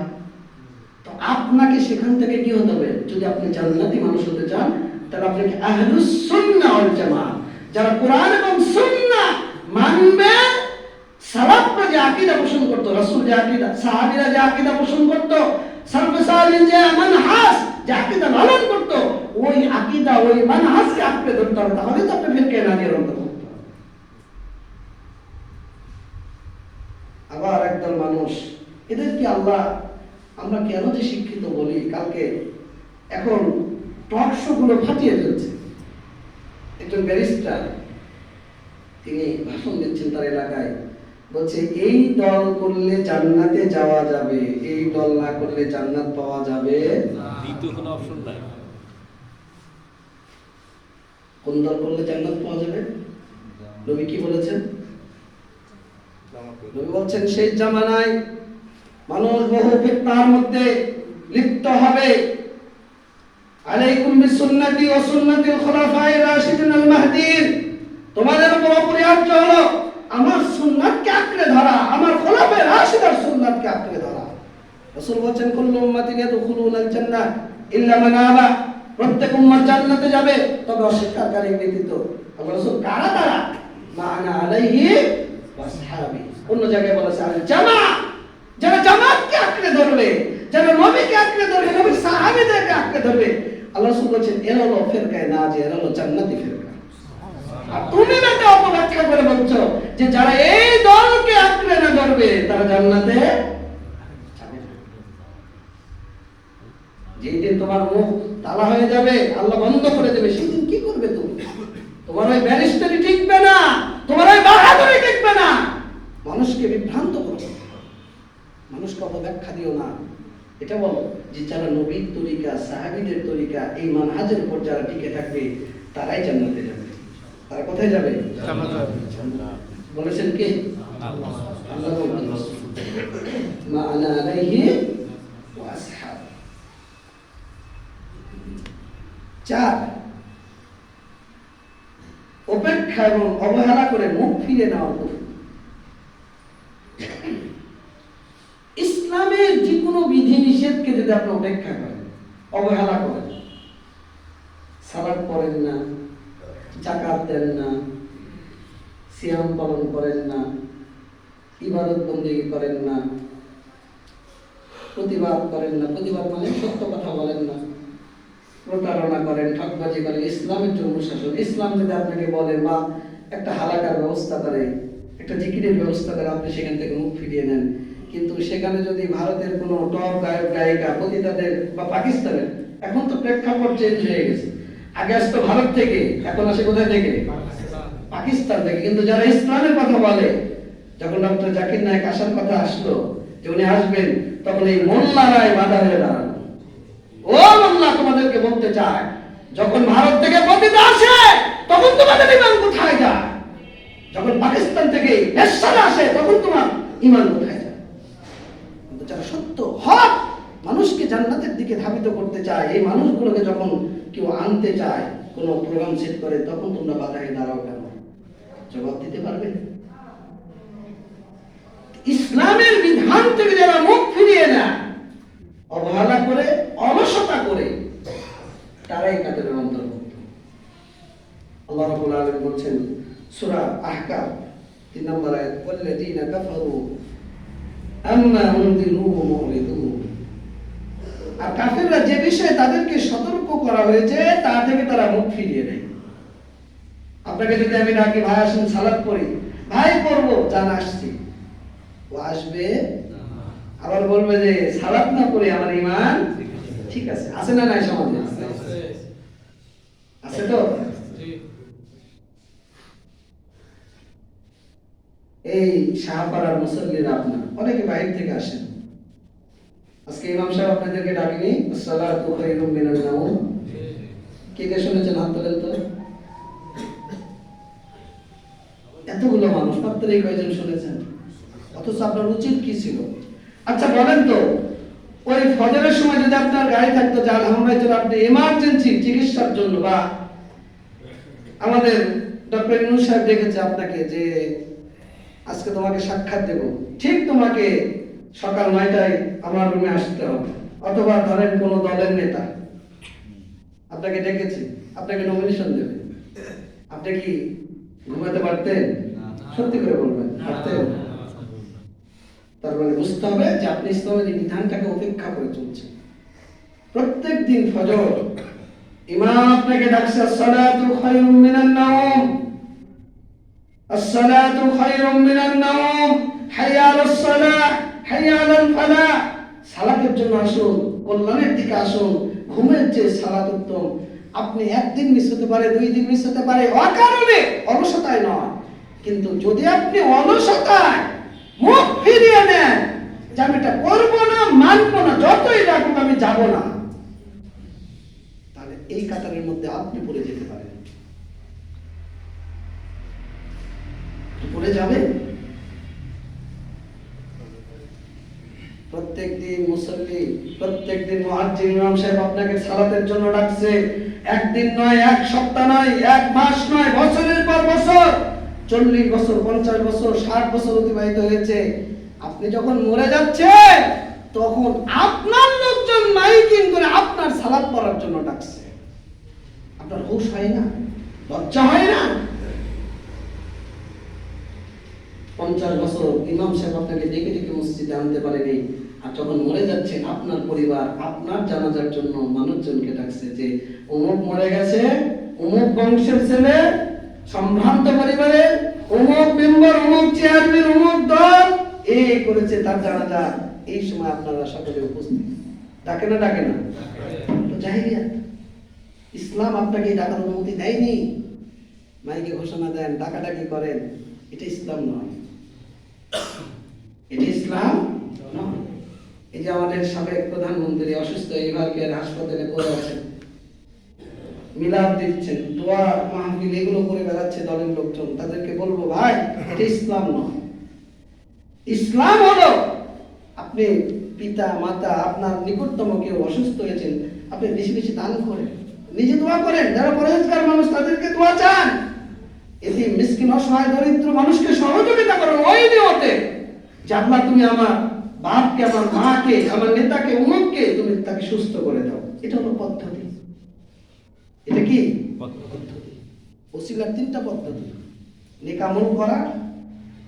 তো আপনাকে সেখান থেকে কি হতে হবে? যদি আপনি জান্নাতি মানুষ হতে চান, তাহলে আপনাকে আহলুস সুন্নাহ ওয়াল জামাআহ, যারা কোরআন এবং সুন্নাহ মানবে, সালাফরা যে আকীদা পোষণ করত, রাসূল যে আকীদা, সাহাবীরা যে আকীদা পোষণ করত, সালফে সালিহিন যে মানহাজ, যে আকীদা লালন করত, ওই আকীদা ওই মানহাজকে আঁকড়ে ধরতে হবে, তাহলে তো আপনি ফিরকে নাজির অন্তর্ভুক্ত। আবার একদল মানুষ, এদেরকে আল্লাহ আমরা কেন যে শিক্ষিত বলি, কালকে এখন টক শো গুলো ফাটিয়ে ফেলছে। একজন ব্যারিস্টার তিনি ভাষণ দিচ্ছেন তার এলাকায়, বলছে এই দল করলে জান্নাতে যাওয়া যাবে, এই দল না করলে জান্নাত পাওয়া যাবে না। দ্বিতীয় কোনো অপশন নাই। কোন দল করলে জান্নাত পাওয়া যাবে? নবী কি বলেছেন? নবী বলছেন সেই জামানায় মানুষ বহু ফিতনার মধ্যে লিপ্ত হবে। আলাইকুম বিসুন্নতি ওয়া সুন্নাতিল খুলাফায়ে রাশিদিন আল মাহদিন, তোমাদের উপর অপরিহার্য হলো আমার সুন্নাতকে আঁকড়ে ধরা, আমার খোলাফায়ে রাশিদার সুন্নাতকে আঁকড়ে ধরা। রাসূল বলেন কুল্লু উম্মতিন ইয়াদখুলুনাল জান্নাহ ইল্লা মান আবা, প্রত্যেক উম্মত জান্নাতে যাবে তবে অস্বীকারী ব্যতীত। আল্লাহ রাসূল কারা তারা? মা আনা আলাইহি ওয়া আসহাবি। অন্য জায়গায় বলেছে আল জামা, যারা জামাতকে আঁকড়ে ধরবে, যারা নবীকে আঁকড়ে ধরবে, নবীর সাহাবীদেরকে আঁকড়ে ধরবে, আল্লাহ রাসূল বলেন এরা হলো ফিরকায়ে নাজিয়া, এরা হলো জান্নাতি ফিরকা। আর তুমি এটা অপব্যাখ্যা করে বলছো যে যারা এই দলকে আঁকড়ে না ধরবে তারা জান্নাতে যাবে না। যেদিন তোমার মুখ তালা হয়ে যাবে, আল্লাহ বন্ধ করে দেবে, সেদিন কি করবে তুমি? তোমার ওই ব্যারিস্টারি টিকবে না, তোমার ওই বাহাদুরি টিকবে না। মানুষকে বিভ্রান্ত করো, মানুষকে অপব্যাখ্যা দিও না। এটা বলো যে যারা নবীর তরিকা, সাহাবীদের তরিকা, এই মানহাজের উপর যারা টিকে থাকবে তারাই জান্নাতে যাবে। তারা কোথায় যাবে? বলেছেন কে? আল্লাহ বলেন মা আনা আলাইহি ওয়া আসহাব। 4, অপেক্ষা এবং অবহেলা করে মুখ ফিরে নেওয়া। ইসলামের যে কোনো বিধি নিষেধকে যদি আপনি উপেক্ষা করেন, অবহেলা করেন, সালাত পড়েন না, যাকাত দেন না, সিয়াম পালন করেন না, ইবাদত বন্দেগী করেন না, প্রতিবাদ করেন না, প্রতিবাদ মানে সত্য কথা বলেন না, প্রতারণা করেন, ঠকবাজি করেন, ইসলামের যে অনুশাসন, ইসলাম যদি আপনাকে বলে বা একটা হালাকার ব্যবস্থা করে, একটা জিকিরের ব্যবস্থা করে, আপনি সেখান থেকে মুখ ফিরিয়ে নেন। কিন্তু সেখানে যদি ভারতের কোনো টপ গায়ক গায়িকা পতিতাদের বা পাকিস্তানের, এখন তো প্রেক্ষাপট চেঞ্জ হয়ে গেছে, আগে আসতো ভারত থেকে, এখন আসে কোথায় থেকে? পাকিস্তান থেকে। কিন্তু যারা ইসলামের কথা বলে, যখন ডক্টর জাকির নায়েক আসার কথা আসলো যে উনি আসবেন, তখন এই মোল্লারাই বাধা হয়ে দাঁড়ালো। ও মোল্লা, তোমাদেরকে বলতে চায়, যখন ভারত থেকে পতিতা আসে তখন তোমাদের ইমান কোথায় যায়? যখন পাকিস্তান থেকে এরশাদ আসে তখন তোমার ইমান কোথায় যায়? কিন্তু যারা সত্য হক মানুষকে জান্নাতের দিকে ধাবিত করতে চায়, এই মানুষগুলোকে যখন কেউ আনতে চায়, কোনো প্রোগ্রাম সেট করে, তখন তোমরা বাধায় দাঁড়াও কেন? জবাব দিতে পারবে? ইসলামের বিধান থেকে যারা মুখ ফিরিয়ে নেয়, অবহেলা করে, অলসতা করে, তারাই কাদের অন্তর্ভুক্ত। আল্লাহ রাব্বুল আলামিন বলছেন সূরা আহকাফ 3 নম্বর আয়াত, ওয়াল্লাযীনা কাফারু আম্মা উনযিরু মুরিদুন। আর কাফেররা যে বিষয়ে তাদেরকে সতর্ক করা হয়েছে তা থেকে তারা মুখ ফিরিয়ে নেয়। আপনাকে যদি আমি ডাকি, ভাই আসেন সালাত পড়ি, ভাই পড়বো, জান আসছি, ও আসবে আবার বলবে যে সালাত না পড়ে আমার ঈমান ঠিক আছে। আছে না নাই সমাজে? আছে তো? এই শাহপাড়ার মুসল্লিরা আপনার অনেকে বাইরে থেকে আসেন, আজকে ইমাম সাহেব আপনাদেরকে ডাকেনি, আসসালাতু খায়রুম মিনান নাওম। কে কে শুনেছেন? হাত তোলেন তো। এতগুলো মানুষ, মাত্র এই কয়জন শুনেছেন? অথচ আপনার উচিত কি ছিল? আচ্ছা বলেন তো, ওই ফজরের সময় যদি আপনার গাড়ি থাকতো যে আলহামদুলিল্লাহ আপনি এমার্জেন্সি চিকিৎসার জন্য, বা আমাদের ডক্টর ইউনূস সাহেব দেখেছে আপনাকে যে আজকে তোমাকে সাক্ষাৎ দেব, ঠিক তোমাকে সকাল 9টায় আমার রুমে আসতে হবে, অথবা ধরেন কোনো দলের নেতা আপনাকে ডেকেছে, আপনাকে নমিনেশন দেবে, আপনি কি ঘুমাতে পারতেন? সত্যি করে বলবেন, পারতেন? তার মানে বুঝতে হবে যে আপনি ইসলামের এই বিধানটাকে উপেক্ষা করে চলছেন। প্রত্যেক দিন ফজর ইমাম আপনাকে ডাকছে আসসালাতু খায়রুম মিনান নাওম, আসসালাতু খায়রুম মিনান নাওম, হাইয়া আলাস সালাহ, হাইয়া আলাল ফালাহ। সালাতের জন্য আসুন, কল্যাণের দিকে আসুন। ঘুমের চেয়ে সালাত উত্তম। আপনি একদিন মিস হতে পারে, 2 দিন মিস হতে পারে, অকারণে, অলসতায় নয়। কিন্তু যদি আপনি অলসতায় মুখ ফিরিয়ে নেন যে আমি এটা করবো না, মানবো না, যতই ডাকুক আমি যাব না, তাহলে এই কাতারের মধ্যে আপনি পড়ে যেতে পারেন। পড়ে যাবে। প্রত্যেকদিন মুসল্লি, প্রত্যেকদিন মুয়াজ্জিন ইমাম সাহেব আপনাকে সালাতের জন্য ডাকছে। একদিন নয়, এক সপ্তাহ নয়, এক মাস নয়, বছরের পর বছর, 40 বছর, 50 বছর, 60 বছর অতিবাহিত হয়েছে। আপনি যখন মরে যাচ্ছেন তখন আপনার লোকজন মাইকিং করে আপনার সালাত পড়ার জন্য ডাকছে। আপনার হুঁশ হয় না? লজ্জা হয় না? 50 বছর ইমাম সাহেব আপনাকে ডেকে ডেকে মসজিদে আনতে পারেনি, আর যখন মরে যাচ্ছেন আপনার পরিবার আপনার জানাজার জন্য মানুষজনকে ডাকছে যে অমুক মরে গেছে, অমুক বংশের ছেলে, সম্ভ্রান্ত পরিবারে, অমুক মেম্বার, অমুক চেয়ারম্যান, অমুক দল এই করেছে তার জানাজা। এই সময় আপনারা সকলে উপস্থিত। ডাকে না? ডাকে না? তো জাহিলিয়াত। ইসলাম আপনাকে ডাকার অনুমতি দেয়নি। মাইকে ঘোষণা দেন, ডাকাডাকি করেন, এটা ইসলাম নয়। এটা ইসলাম নয়। এই যে আমাদের সাবেক প্রধানমন্ত্রী অসুস্থ, এইবার হাসপাতালে পড়ে আছেন, মিলাদ দিচ্ছেন, দোয়া মাহফিল এগুলো করে বেড়াচ্ছে দলের লোকজন। তাদেরকে বলবো ভাই, এটা ইসলাম নয়। ইসলাম হলো আপনি পিতা মাতা, আপনার নিকটতম কেউ অসুস্থ হয়েছেন, আপনি বেশি বেশি দান করেন, নিজে দোয়া করেন, যারা পরহেজগার মানুষ তাদেরকে দোয়া চান, এতে মিসকিন অসহায় দরিদ্র মানুষকে সহযোগিতা করেন ওই নিয়তে যে আল্লাহ তুমি আমার বাপকে, আমার মাকে, আমার নেতাকে, অমুককে তুমি তাকে সুস্থ করে দাও। এটা হলো পদ্ধতি। এটা কি পদ্ধতি? ওসিলার 3টা পদ্ধতি। নেক আমল করা,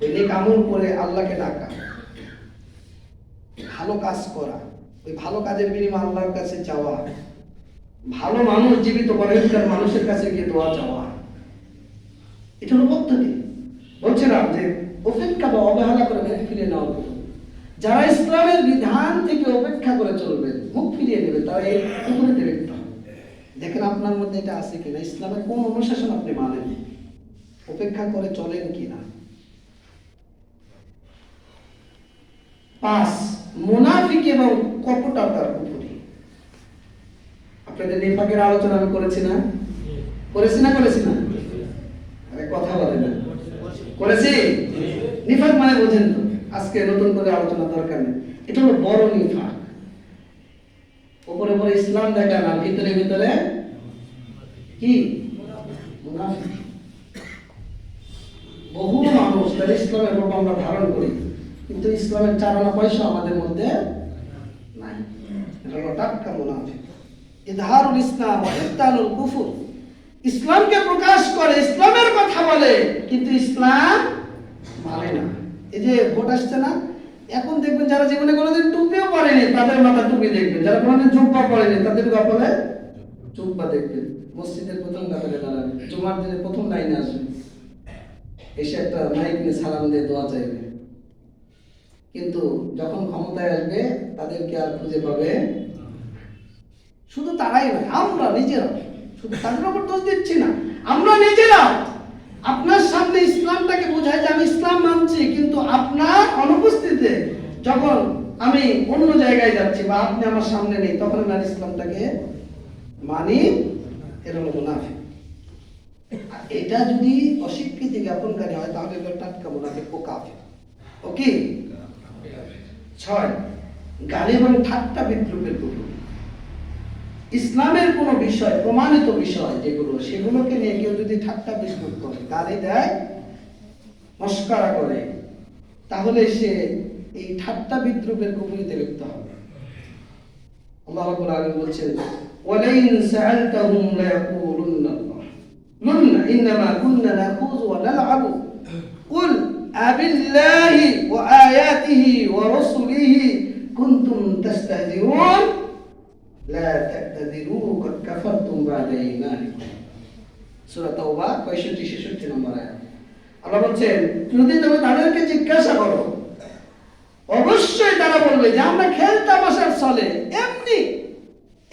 ওই নেক আমল করে আল্লাহকে ডাকা, ভালো কাজ করা, ওই ভালো কাজের বিনিময়ে আল্লাহর কাছে চাওয়া, ভালো মানুষ, জীবিত পরহেজগার মানুষের কাছে গিয়ে দোয়া চাওয়া। এটা হলো পদ্ধতি। বলছিলাম যে অপেক্ষা বা অবহেলা করে মুখ ফিরিয়ে নেওয়া। যারা ইসলামের বিধান থেকে অপেক্ষা করে চলবে, মুখ ফিরিয়ে নেবে, তারা এই উপরে ব্যক্তি হবে। দেখেন আপনার মধ্যে এটা আছে কিনা, ইসলামের কোন অনুশাসন আপনি মানেন, অপেক্ষা করে চলেন কিনা। 5 মুনাফিক এবং কপটতার উপরে। আপনাদের নিফাকের আলোচনা আমি করেছি না? করেছি না? আরে কথা বলে না। করেছি? নিফাক মানে বোঝেন তো, আজকে নতুন করে আলোচনা দরকার নেই। এটা হলো বড় নিফাক। উপরে উপরে ইসলাম দেখা না, ভিতরে ভিতরে কি মুনাফিক। বহু মানুষ তারা ইসলামের রূপ আমরা ধারণ করি, কিন্তু ইসলামের 4 আনা পয়সা আমাদের মধ্যে নাই। এটা হলো টাটকা মুনাফিক। ইজহারুল ইসলাম ওয়া ইবতালুল কুফর। ইসলামকে প্রকাশ করে, ইসলামের কথা বলে, কিন্তু ইসলাম মানে না। এই যে ভোট আসছে না, এখন দেখবেন যারা জীবনে কোনোদিন টুপিও পরেনি তাদের মাথা টুপি দেখবেন, যারা কোনোদিন জুব্বা পরেনি তাদের কপালে জুব্বা দেখবেন। মসজিদের প্রথম কাতারে দাঁড়াবে, জুমার দিনে প্রথম লাইনে আসবে, এসে একটা মাইক নিয়ে সালাম দিয়ে দোয়া চাইবে। কিন্তু যখন ক্ষমতায় আসবে তাদেরকে আর খুঁজে পাবে। শুধু তারাই নয়, আমরা নিজেরা, শুধু তাদের উপর দোষ দিচ্ছি না, আমরা নিজেরা আপনার সামনে ইসলামটাকে বোঝাই যে আমি ইসলাম মানছি, কিন্তু আপনার অনুপস্থিতিতে যখন আমি অন্য জায়গায় যাচ্ছি বা আপনি আমার সামনে নেই, তখন আমি ইসলামটাকে মানি। এর হলো মুনাফিক। এটা যদি অস্বীকৃতি জ্ঞাপনকারী হয় তাহলে এগুলো টাটকা মুনাফিক ও কাফির। ওকে। 6 গালি এবং ঠাট্টা বিদ্রুপের গুলো। ইসলামের কোন বিষয়, প্রমাণিত বিষয় যেগুলো, সেগুলোকে নিয়ে কেউ যদি ঠাট্টা বিদ্রুপ করে, গালি দেয়, মস্করা করে, তাহলে সে এই ঠাট্টা বিদ্রুপের কুফরিতে লিপ্ত হবে। আল্লাহ রাব্বুল আলামিন বলছেন, ওয়ালাইন সাআলতাহুম লা ইয়াকুলুন্না লুন্না ইন্নামা কুন্না নাখুযু ওয়া নালআবু কুল আবিল্লাহি ওয়া আয়াতিহি ওয়া রাসূলিহি কুনতুম তাস্তাহজিউন লা তা'তাযিরু ক্বাদ কাফারতুম বা'দা ঈমানিকুম। সূরা তাওবা 65-66 নম্বর আয়াত। আল্লাহ বলছেন, যদি তুমি তাদেরকে জিজ্ঞাসা করো, অবশ্যই তারা বলবে যে আমরা খেলতামাশার ছলে এমনি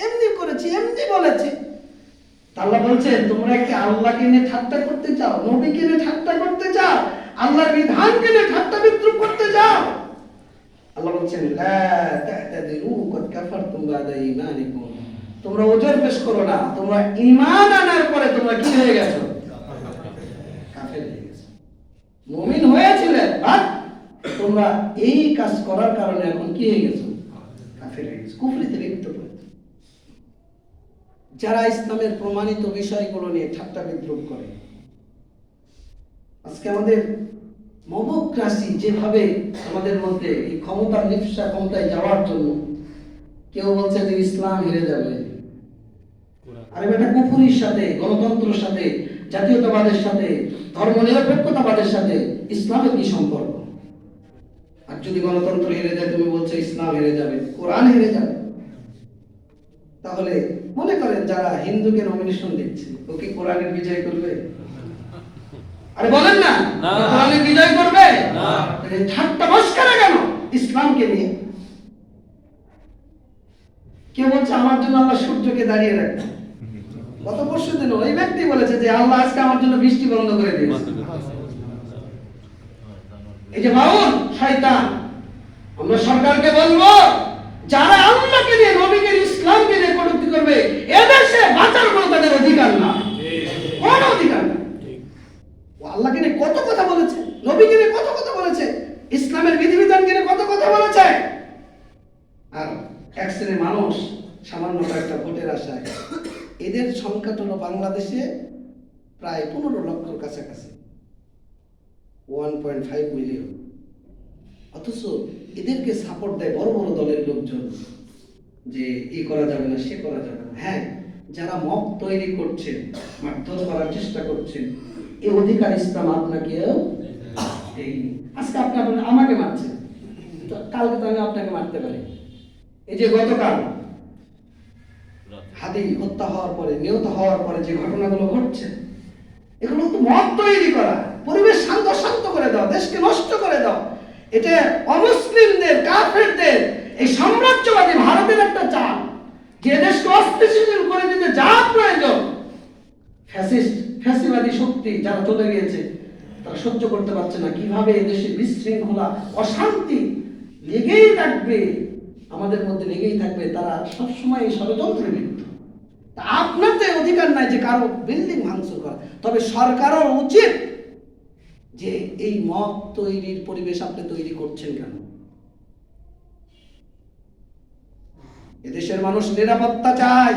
এমনি করেছি, এমনি বলেছি। আল্লাহ বলছেন, তোমরা কি আল্লাহকে নিয়ে ঠাট্টা করতে চাও, নবীকে নিয়ে ঠাট্টা করতে চাও, আল্লাহর বিধানকে নিয়ে ঠাট্টা বিদ্রূপ করতে চাও? আল্লাহ বলছেন, লা তা'তাযিরু ক্বাদ কাফারতুম বা'দা ঈমানিকুম। তোমরা ওজর পেশ করো না, তোমরা ঈমান আনার পরে তোমরা কি হয়ে গেছো? কাফের হয়ে গেছো। মুমিন হয়েছিলে, বাট তোমরা এই কাজ করার কারণে এখন কি হয়ে গেছো? কাফের হয়ে গেছো, কুফরিতে লিপ্ত হয়ে। যারা ইসলামের প্রমাণিত বিষয়গুলো নিয়ে ঠাট্টা বিদ্রূপ করে, আজকে আমাদের মবক্রাসি যেভাবে আমাদের মধ্যে এই ক্ষমতার লিপ্সা, ক্ষমতায় যাওয়ার জন্য কেউ বলছে যে ইসলাম হেরে যাবে, আরে বেটা কুফরির সাথে, গণতন্ত্রের সাথে, জাতীয়তাবাদের সাথে, ধর্মনিরপেক্ষতাবাদের সাথে ইসলামের কি সম্পর্ক? আর যদি গণতন্ত্র হেরে যায়, তুমি বলছো ইসলাম হেরে যাবে, কোরআন হেরে যাবে। তাহলে মনে করেন যারা হিন্দুকে নমিনেশন দিচ্ছে, ও কি কোরআনের বিজয় করবে? আরে বলেন না, কোরআনের বিজয় করবে না। ঠাট্টা মস্করা কেন ইসলামকে নিয়ে? কেউ বলছে আমার জন্য আল্লাহ সূর্যকে দাঁড়িয়ে রাখবে। গত পরশু দিন ওই ব্যক্তি বলেছে যে আল্লাহ আজকে আমার জন্য বৃষ্টি বন্ধ করে দিয়েছে। এই যে বাউল শয়তান, আমরা সরকারকে বলবো, যারা আল্লাহকে নিয়ে, নবীকে নিয়ে, ইসলামকে নিয়ে কটূক্তি করবে, এদেশে বাঁচার কোনো তাদের অধিকার না, কোনো অধিকার না। ও আল্লাহকে নিয়ে কত কথা বলেছে, নবীকে নিয়ে কত কথা বলেছে, ইসলামের বিধিবিধানকে নিয়ে কত কথা বলেছে। আর এক শ্রেণীর মানুষ সামান্য একটা ভোটের আশায়, এদের সংখ্যা হলো বাংলাদেশে প্রায় 15 লক্ষর কাছাকাছি, 1.5 মিলিয়ন। অথচ এদেরকে সাপোর্ট দেয় বড় বড় দলের লোকজন যে এই করা যাবে না, সে করা যাবে না। হ্যাঁ, যারা মত তৈরি করছেন, মারধর করার চেষ্টা করছেন, এই অধিকার ইসলাম আপনাকে দেয়নি। আজকে আপনি আমাকে মারছেন, কালকে তো আমি আপনাকে মারতে পারি। এই যে গতকাল হাদি হত্যা হওয়ার পরে, নিহত হওয়ার পরে যে ঘটনাগুলো ঘটছে, এগুলো তো মত তৈরি করা, পরিবেশ শান্ত করে দাও, দেশকে নষ্ট করে দাও। এটা অমুসলিমদের, কাফেরদের, এই সাম্রাজ্যবাদী ভারতের একটা চাল, যে দেশকে অস্থিতিশীল করে দিতে যা প্রয়োজন, ফ্যাসিবাদী শক্তি যারা চলে গিয়েছে, তারা সহ্য করতে পারছে না কিভাবে এদেশে বিশৃঙ্খলা, অশান্তি লেগেই থাকবে, আমাদের মধ্যে লেগেই থাকবে। তারা সবসময় এই ষড়যন্ত্রে লিপ্ত। আপনার তো অধিকার নাই যে কারো বিল্ডিং ভাঙচুর করা, তবে সরকারও উচিত যে এই মত তৈরির পরিবেশ আপনি তৈরি করছেন কেন? এদেশের মানুষ নিরাপত্তা চায়,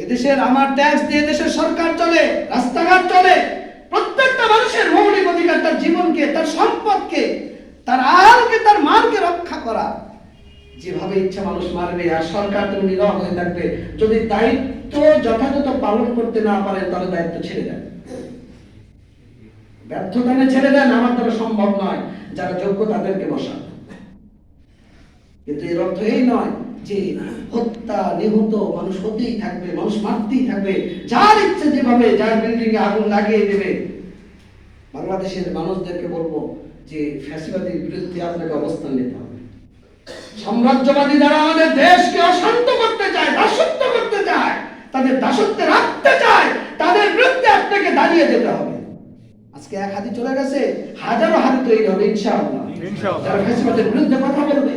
এদেশের আমার ট্যাক্স দিয়ে দেশের সরকার চলে, রাস্তাঘাট চলে। প্রত্যেকটা মানুষের মৌলিক অধিকার তার জীবনকে, তার সম্পদকে, তার আলকে, তার মালকে রক্ষা করা। যেভাবে ইচ্ছা মানুষ মারবে, আর সরকার তুমি নীরব হয়ে থাকবে। যদি দায়িত্ব যথাযথ পালন করতে না পারেন, তাহলে দায়িত্ব ছেড়ে দেন, ব্যর্থতা ছেড়ে দেন, আমার দ্বারা সম্ভব নয়, যারা যোগ্য তাদেরকে বসান। কিন্তু এর অর্থ এই নয় যে হত্যা, নিহত মানুষ হতেই থাকবে, মানুষ মারতেই থাকবে, যার ইচ্ছে যেভাবে, যার বিল্ডিং এ আগুন লাগিয়ে দেবে। বাংলাদেশের মানুষদেরকে বলবো যে ফ্যাসিবাদের বিরুদ্ধে আপনাকে অবস্থান নিতে হবে। সাম্রাজ্যবাদী যারা আমাদের দেশকে অশান্ত করতে চায়, দাসত্ব করতে চায়, তাদের দাসত্বে রাখতে চায়, তাদের বিরুদ্ধে আপনাকে দাঁড়িয়ে যেতে হবে। আজকে এক হাতি চলে গেছে, হাজারো হাতি তৈরি হবে ইনশাআল্লাহ। যারা ফ্যাসিবাদের বিরুদ্ধে কথা বলবে,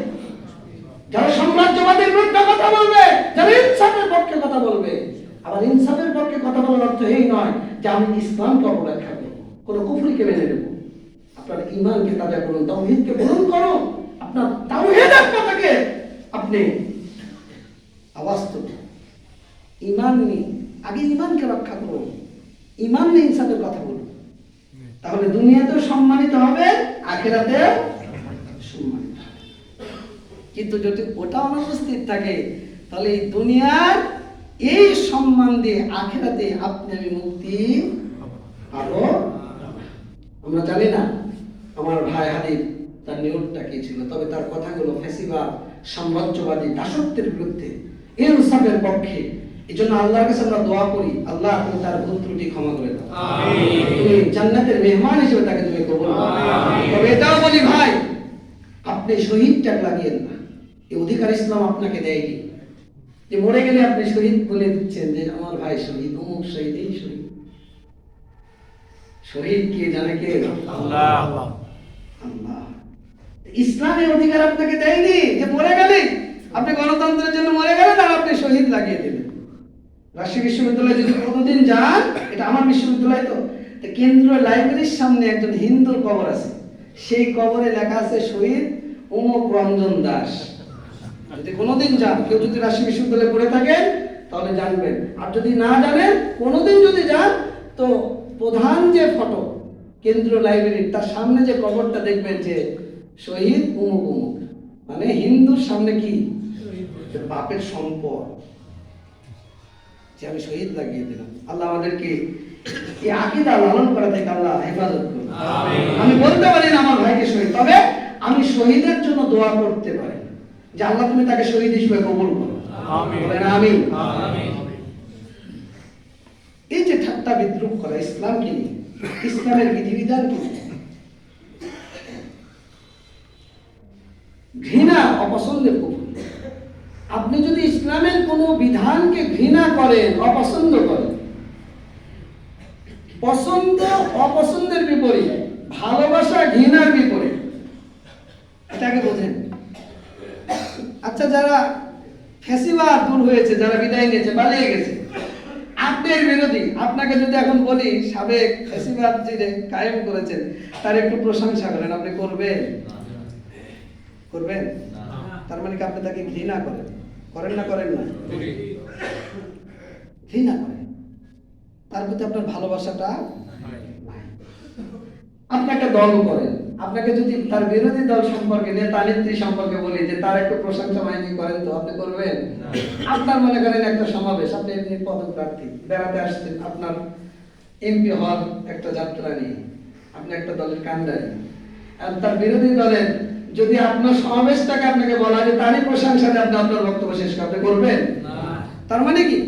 যারা সাম্রাজ্যবাদের বিরুদ্ধে কথা বলবে, যারা ইনসাফের পক্ষে কথা বলবে। আবার ইনসাফের পক্ষে কথা বলার অর্থ এই নয় যে আমি ইসলামকে অবব্যাখ্যা করব, কোন কুফরিকে মেনে নেব। আপনার ঈমানকে তাজা করুন, তাওহীদকে পূরণ করুন, আপনার তাওহীদের কথাকে আপনি আওয়াজ তুলুন। ঈমান নিয়ে আগে ঈমানকে রক্ষা করুন, ঈমান নিয়ে ইনসাফের কথা বলুন, তাহলে দুনিয়াতেও সম্মানিত হবে, আখিরাতেও সম্মানিত হবে। কিন্তু যদি ওটা অনুপস্থিত থাকে, তাহলে এই দুনিয়ার এই সম্মান দিয়ে আখিরাতে আপনি আমি মুক্তি পাবো। আমরা জানি না আমার ভাই হাদিব তার নিয়তটা কি ছিল, তবে তার কথাগুলো ফ্যাসিবাদ, সাম্রাজ্যবাদী, দাসত্বের বিরুদ্ধে ইনসাফের পক্ষে। এই জন্য আল্লাহর কাছে আমরা দোয়া করি, আল্লাহ তুমি তার ভুল ত্রুটি ক্ষমা করে দাও, তুমি জান্নাতের মেহমান হিসেবে তাকে তুমি কবুল করো। তবে এটাও বলি ভাই, আপনি শহীদ ট্যাগ লাগিয়েন না, এই অধিকার ইসলাম আপনাকে দেয়নি যে মরে গেলে আপনি শহীদ বলে দিচ্ছেন যে আমার ভাই শহীদ, অমুক শহীদ, এই শহীদ। শহীদ কে জানে? কে? আল্লাহ। আল্লাহ। ইসলামের অধিকার আপনাকে দেয়নি যে মরে গেলে আপনি গণতন্ত্রের জন্য মরে গেলেন আর আপনি শহীদ লাগিয়ে দিলেন। রাজশাহী বিশ্ববিদ্যালয়ে যদি কোনোদিন যান, এটা আমার বিশ্ববিদ্যালয় তো, কেন্দ্রীয় লাইব্রেরির সামনে একজন হিন্দুর কবর আছে, সেই কবরে লেখা আছে শহীদ অমুক রঞ্জন দাস। যদি কোনোদিন যান, কেউ যদি রাজশাহী বিশ্ববিদ্যালয়ে পড়ে থাকেন তাহলে জানবেন, আর যদি না জানেন কোনোদিন যদি যান তো প্রধান যে ফটো কেন্দ্রীয় লাইব্রেরির, তার সামনে যে কবরটা দেখবেন যে শহীদ অমুক অমুক, মানে হিন্দুর সামনে কি বাপের সম্পদ যে আমি শহীদ লাগিয়ে দিলাম। আল্লাহ আমাদেরকে এই আকীদা লালন করা থেকে আল্লাহ হেফাজত করুন। আমি বলতে পারি না আমার ভাইকে শহীদ, তবে আমি শহীদের জন্য দোয়া করতে পারি যে আল্লাহ তুমি তাকে শহীদ হিসেবে কবুল করো। বলেন আমিন। এই যে ঠাট্টা বিদ্রুপ করা ইসলামকে নিয়ে, ইসলামের বিধিবিধান কি, ঘৃণা অপছন্দের কুফর। আপনি যদি ইসলামের কোনো বিধানকে ঘৃণা করেন, অপছন্দ করেন, পছন্দ অপছন্দের বিপরীত, ভালোবাসা ঘৃণার বিপরীত, এটাকে বোঝেন। আচ্ছা, যারা ফ্যাসিবাদ দূর হয়েছে, যারা বিদায় নিয়েছে, পালিয়ে গেছে, আপনার বিরোধী, আপনাকে যদি এখন বলি সাবেক ফ্যাসিবাদ যিনি কায়েম করেছেন তার একটু প্রশংসা করেন, আপনি করবেন? করবেন? তার মানে কি আপনি তাকে ঘৃণা করেন? করেন না? করেন না? ঘৃণা করেন, তার প্রতি আপনার ভালোবাসাটা নাই। আপনি একটা দল করেন, আপনাকে যদি তার বিরোধী দল সম্পর্কে, নেতা নেত্রী সম্পর্কে বলি যে তার একটু প্রশংসা মাইনি করেন, তো আপনি করবেন? আপনার মনে করেন একটা সমাবেশ, আপনি এমনি পদপ্রার্থী, বেড়াতে আসছেন আপনার এমপি হওয়ার একটা যাত্রা নিয়ে, আপনি একটা দলের কান্ডারি, আর তার বিরোধী দলের যদি আপনার সমাবেশটাকে আপনাকে বলা যে তারই প্রশংসাতে আপনি আপনার বক্তব্য শেষ করতে, করবেন? তার মানে কি,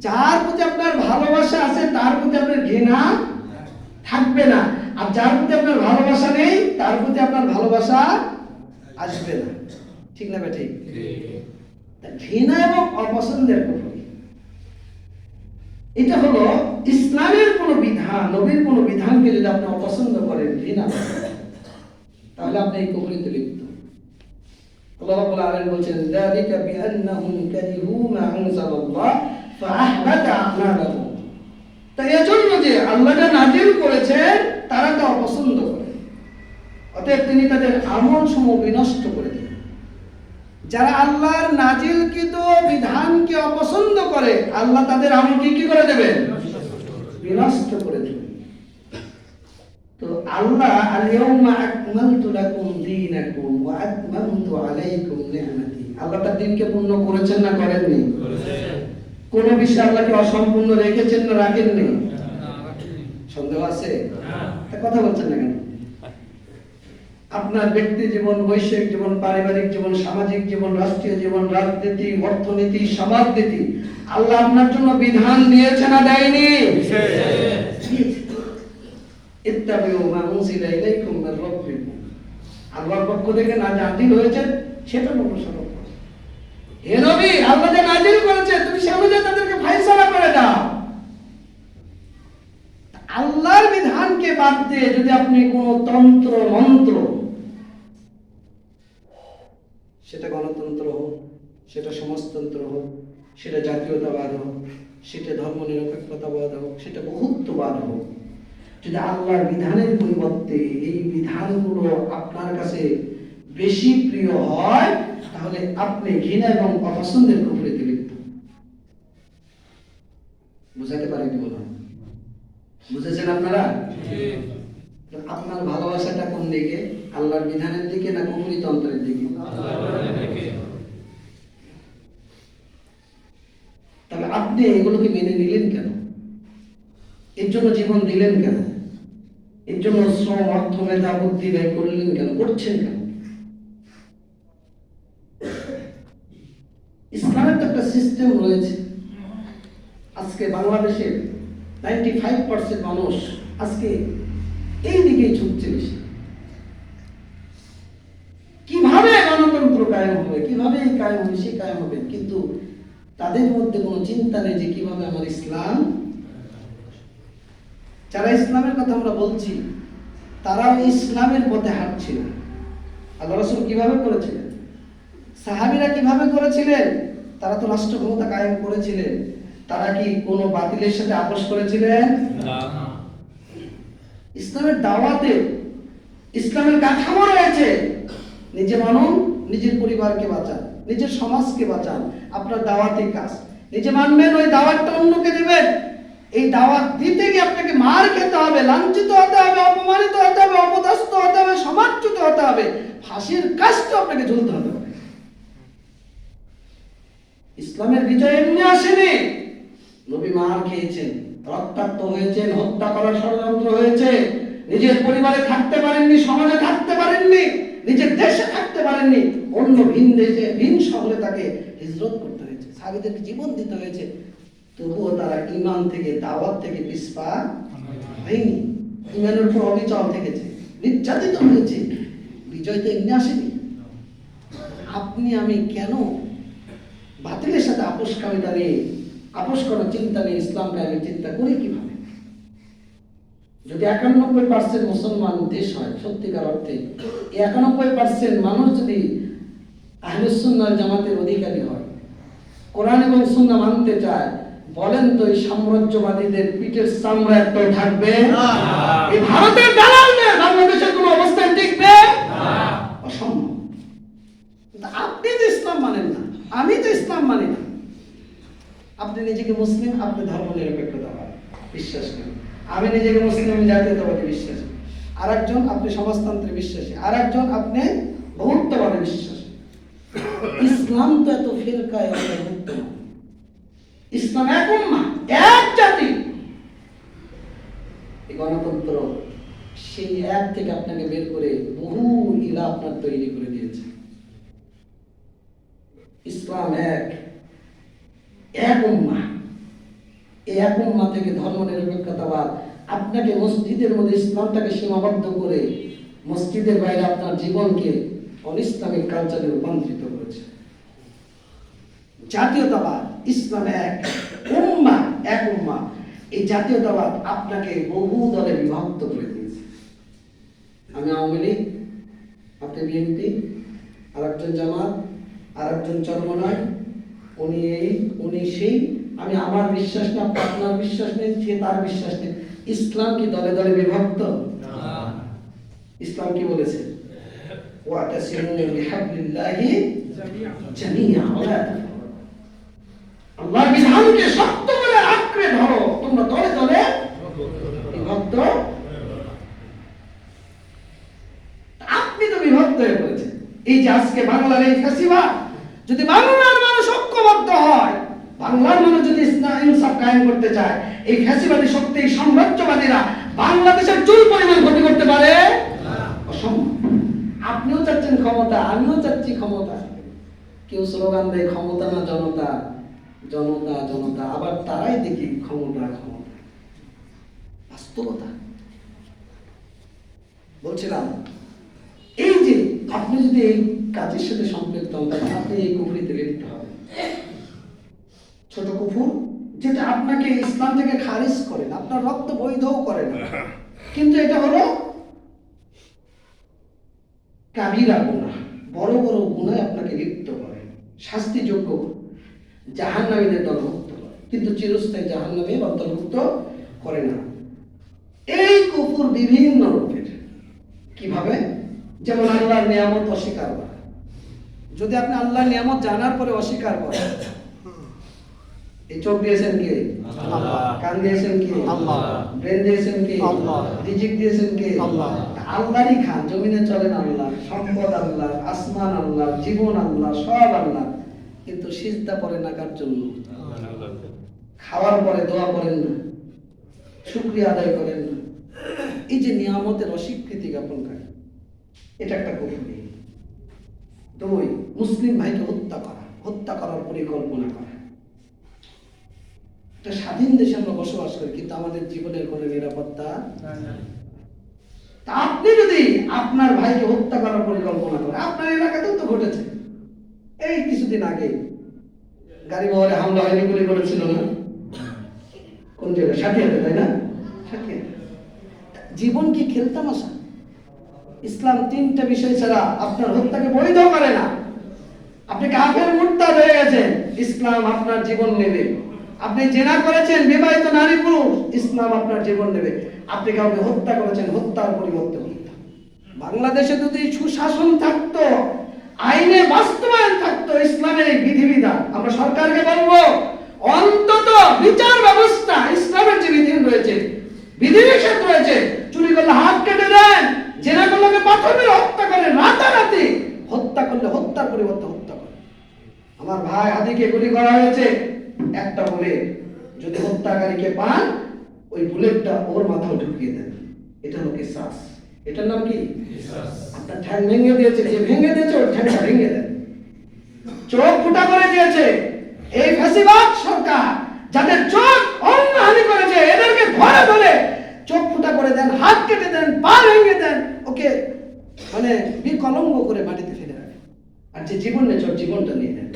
যার প্রতি আপনার ভালোবাসা আছে তার প্রতি আপনার ঘৃণা থাকবে না, আর যার প্রতি আপনার ভালোবাসা নেই তার প্রতি আপনার ভালোবাসা আসবে না। ঠিক না? ঠিক। ঘৃণা এবং অপছন্দের কুফর, এটা হলো ইসলামের কোনো বিধান, নবীর কোনো বিধানকে যদি আপনি অপছন্দ করেন, ঘৃণা করেন, তাহলে আপনি এই কুফরিতে লিপ্ত। আল্লাহ রাব্বুল আলামিন বলেন, যালিকা বিআন্নাহুম কারিহু মা আনজালাল্লাহ ফাআহবাতা আমালাহুম। তাই এজন্য যে আল্লাহ যা নাযিল করেছেন তারা তা অপছন্দ করে, অতএব তিনি তাদের আমলসমূহ বিনষ্ট করে দেন। যারা আল্লাহর নাযিলকৃত বিধানকে অপছন্দ করে, আল্লাহ তাদের আমল কি করে দেবেন? বিনষ্ট করে দেবেন। তো আল্লাহ আল-ইয়াউমা আকমালতু লাকুম দীনাকুম ওয়া আতমামতু আলাইকুম নি'মাতি, আল্লাহ তার দ্বীনকে পূর্ণ করেছেন না করেননি? করেছেন। কোন বিষয়ে আল্লাহকে অসম্পূর্ণ রেখেছেন না রাখেননি? সন্দেহ আছে? না। কথা বলছেন না কেন? আপনার ব্যক্তি জীবন, বৈশ্বিক জীবন, পারিবারিক জীবন, সামাজিক জীবন, রাষ্ট্রীয় জীবন, রাজনীতি, অর্থনীতি, সমাজনীতি, আল্লাহ আপনার জন্য বিধান দিয়েছে না দেয়নি? ইত্তাবিউ মা উনজিলা ইলাইকুম মির রাব্বিকুম, আল্লাহর পক্ষ থেকে না নাযিল হয়েছে সেটা অনুসরণ করো। হে নবী, আল্লাহ যে নাযিল করেছে তুমি সে অনুযায়ী তাদেরকে ফয়সালা করে দাও। আল্লাহর বিধানকে বাদ দিয়ে যদি আপনি কোন তন্ত্র মন্ত্র, সেটা গণতন্ত্র হোক, সেটা সমাজতন্ত্র হোক, সেটা জাতীয়তাবাদ হোক, সেটা ধর্মনিরপেক্ষতাবাদ হোক, সেটা বহুত্ববাদ হোক, যদি আল্লাহর বিধানের পরিবর্তে এই বিধানগুলো আপনার কাছে বেশি প্রিয় হয়, তাহলে আপনি ঘৃণা এবং অপছন্দের কুফরিতে লিপ্ত। বুঝাতে পারেনি বলো? বুঝেছেন আপনারা? আপনার ভালোবাসাটা কোন দিকে? আল্লাহর বিধানের দিকে না কুফরি তন্ত্রের দিকে? তাহলে আপনি এগুলোকে মেনে নিলেন কেন? এর জন্য জীবন দিলেন কেন? এর জন্য শ্রম, অর্থ, মেধা, বুদ্ধি ব্যয় করলেন কেন? করছেন কেন? ইসলামের তো একটা সিস্টেম রয়েছে। আজকে বাংলাদেশের 95% মানুষ আজকে এই দিকেই ঝুঁকছে বেশি। কিভাবে গণতন্ত্র কায়েম হবে, কিভাবে এই কায়েম হবে, সে কায়েম হবে, কিন্তু তাদের মধ্যে কোনো চিন্তা নেই যে কিভাবে আমার ইসলাম। যারা ইসলামের কথা আমরা বলছি তারাও ইসলামের পথে হাঁটছিল। আল্লাহ রাসূল কিভাবে করেছিলেন, সাহাবীরা কিভাবে করেছিলেন? তারা তো রাষ্ট্র ক্ষমতা কায়েম করেছিলেন। তারা কি কোনো বাতিলের সাথে আপোষ করেছিলেন? না। ইসলামের দাওয়াতে ইসলামের কাঠামো রয়েছে। নিজে মানুন, নিজের পরিবারকে বাঁচান, নিজের সমাজকে বাঁচান, আপনার দাওয়াতি কাজ নিজে মানবেন, ওই দাওয়াতটা অন্যকে দেবেন। এই দাওয়াত দিতে গিয়ে আপনাকে মার খেতে হবে, লাঞ্ছিত হতে হবে, অপমানিত হতে হবে, অপদস্থ হতে হবে, সমাজচ্যুত হতে হবে, ফাঁসির কাজটা আপনাকে ঝুলতে হতে হবে। ইসলামের বিজয় এমনি আসেনি। নবী মার খেয়েছেন, রক্তাক্ত হয়েছেন, হত্যা করার ষড়যন্ত্র হয়েছে, নিজের পরিবারে থাকতে পারেননি, সমাজে থাকতে পারেননি, নিজের দেশে থাকতে পারেননি, অন্য ভিন দেশে ভিন শহরে তাকে হিজরত করতে হয়েছে, সাহাবীদেরকে জীবন দিতে হয়েছে। তবুও তারা ঈমান থেকে, দাওয়াত থেকে পিছপা হয়নি। ঈমানের উপর অবিচল থেকেছে, নির্যাতিত হয়েছে। বিজয় তো এমনি আসেনি। আপনি আমি কেন বাতিলের সাথে আপোষকামিতা নিয়ে, আপোষ করার চিন্তা নিয়ে ইসলাম কায়েমের চিন্তা করি কিভাবে? যদি 91% মুসলমান দেশ হয় সত্যিকার অর্থে, 91% মানুষ যদি আহলুস সুন্নাহ ওয়াল জামাতের অধিকারী হয়, কোরআন এবং সুন্নাহ মানতে চায়, বলেন তো এই সাম্রাজ্যবাদীদের পিঠের চামড়া একটাও থাকবে না? এই ভারতের দালালদের বাংলাদেশের কোনো অবস্থায় টিকবে না, অসম্ভব। আপনি তো ইসলাম মানেন না, আমি তো ইসলাম মানি না। আপনি নিজেকে মুসলিম, আপনি ধর্ম নিরপেক্ষতাবাদ বিশ্বাস করেন। আমি নিজেকে মুসলিম, জাতীয়তাবাদী বিশ্বাস। আর একজন আপনি সমাজতন্ত্রে বিশ্বাসী, আর একজন আপনি বহুত্ববাদে বিশ্বাসী। ইসলাম তো এত ফিরকায় অন্তর্ভুক্ত না। ইসলাম এক উম্মাহ, এক জাতি। এই গণতন্ত্র সেই এক থেকে আপনাকে বের করে বহু ইলা আপনার তৈরি করে দিয়েছে। ইসলাম এক, এক উম্মাহ। এই এক উম্মাহ থেকে ধর্ম নিরপেক্ষতাবাদ আপনাকে মসজিদের মধ্যে ইসলামটাকে সীমাবদ্ধ করে মসজিদের বাইরে আপনার জীবনকে অনিসলামিক কালচারে রূপান্তরিত করেছে। জাতীয়তাবাদ, ইসলাম এক, উম্মাহ এক উম্মাহ। এই জাতীয়তাবাদ আপনাকে বহু দলে বিভক্ত করে দিয়েছে। আমি আওয়ামী লীগ, আপনি বিএনপি, আর একজন জামাত, আর একজন চরমনায়, উনি এই, উনি সেই। আমি আমার বিশ্বাস না, আপনার বিশ্বাস নেই, সে তার বিশ্বাস নেই। ইসলাম কি দলে দলে বিভক্ত? ইসলাম কি বলেছে? ওয়াতাসিমু বিহাবলিল্লাহি জামিআ ওয়া আল্লাহর বিধানকে শক্ত করে আঁকড়ে ধরো, তোমরা দলে দলে বিভক্ত। আপনি তো বিভক্ত হয়ে পড়েছেন। এই যে আজকে বাংলার এই ফ্যাসিবাদ, যদি বাংলার মানুষ ঐক্যবদ্ধ হয়, বাংলার মানুষ যদি ইসলাম ইনসাফ কায়েম করতে চায়, এই ফ্যাসিবাদী শক্তি, এই সাম্রাজ্যবাদীরা বাংলাদেশের চুল পরিমাণ ক্ষতি করতে পারে? অসম্ভব। আপনিও চাচ্ছেন ক্ষমতা, আমিও চাচ্ছি ক্ষমতা। কেউ স্লোগান দেয় ক্ষমতা না জনতা, জনতা জনতা, আবার তারাই দেখি ক্ষমতা ক্ষমতা। বাস্তবতা বলছিলাম, এই যে আপনি যদি এই কাজের সাথে সম্পৃক্ত হন, তাহলে আপনি এই কুফরিতে লিপ্ত হবেন। ছোট কুফর যেটা আপনাকে ইসলাম থেকে খারিজ করে না, আপনার রক্ত বৈধও করে না, কিন্তু এটা হলো কাবিরা গুনাহ, বড় বড় গুনাহে আপনাকে লিপ্ত করে, শাস্তিযোগ্য, জাহান্নামীদের অন্তর্ভুক্ত করে, কিন্তু চিরস্থায়ী জাহান্নামে অন্তর্ভুক্ত করে না। এই কুফর বিভিন্ন রূপের। কিভাবে? যেমন আল্লাহর নিয়ামত অস্বীকার করা। যদি আপনি আল্লাহর নিয়ামত জানার পরে অস্বীকার করেন, এই চোখ দিয়েছেন কে? আল্লাহ। কান দিয়েছেন কে? আল্লাহ। ব্রেন দিয়েছেন কে? আল্লাহ। রিজিক দিয়েছেন কে? আল্লাহ। আল্লাহরই খান, জমিনে চলেন আল্লাহ, সম্পদ আল্লাহ, আসমান আল্লাহ, জীবন আল্লাহ, সব আল্লাহ, কিন্তু সিজদা পড়েন না কার জন্য? খাওয়ার পরে দোয়া করেন না, শুকরিয়া আদায় করেন না। এই যে নিয়ামতের অস্বীকৃতি জ্ঞাপন করে, এটা একটা কুফরি। দুই, মুসলিম ভাইকে হত্যা করা, হত্যা করার পরিকল্পনা করা। একটা স্বাধীন দেশে আমরা বসবাস করি, কিন্তু আমাদের জীবনের কোনো নিরাপত্তা নাই। তা আপনি যদি আপনার ভাইকে হত্যা করার পরিকল্পনা করেন, আপনার এলাকাতেও তো ঘটেছে, এই কিছুদিন আগে গাড়ি বহরে হামলা হয়নি, গুলি করেছিল না কোন জায়গায়, সাথিয়াতে, তাই না? সাথিয়াতে। জীবন কি খেলতামাশা? ইসলাম তিনটা বিষয় ছাড়া আপনার হত্যাকে বৈধ করে না। আপনি কাফের মুরতাদ হয়ে গেছেন, ইসলাম আপনার জীবন নেবে। আপনি জেনা করেছেন, বিবাহিত নারী পুরুষ, ইসলাম আপনার জীবন নেবে। আপনি কাউকে হত্যা করেছেন, হত্যার পরিবর্তে হত্যা। বাংলাদেশে যদি সুশাসন থাকতো, আইনে বাস্তবায়ন থাকতো ইসলামের এই বিধিবিধান, আমরা সরকারকে বলবো অন্তত বিচার ব্যবস্থা ইসলামের যে বিধান রয়েছে, বিধিনিষেধ রয়েছে, চুরি করলে হাত কেটে দেন, জেনা করলে পাথর মেরে হত্যা করেন, রাতারাতি হত্যা করলে হত্যার পরিবর্তে হত্যা করেন। আমার ভাই আদিকে গুলি করা হয়েছে, একটা বুলেট, যদি হত্যাকারীকে পান ওই বুলেটটা ওর মাথায় ঢুকিয়ে দেন, এটা হলো কিসাস। এটার নাম কি? কিসাস। আপনার ঠ্যাং ভেঙে দিয়েছে, যে ভেঙে দিয়েছে ওর ঠ্যাংটা ভেঙে দেন। চোখ ফুটা করে দিয়েছে এই ফ্যাসিবাদ সরকার, যাদের চোখ অন্যহানি করেছে, এদেরকে ধরে ধরে চোখ ফুটা করে দেন, হাত কেটে দেন, পা ভেঙে দেন, ওকে মানে বিকলঙ্গ করে মাটিতে ফেলে রাখেন, আর যে জীবন নেই ওর জীবনটা নিয়ে নেন।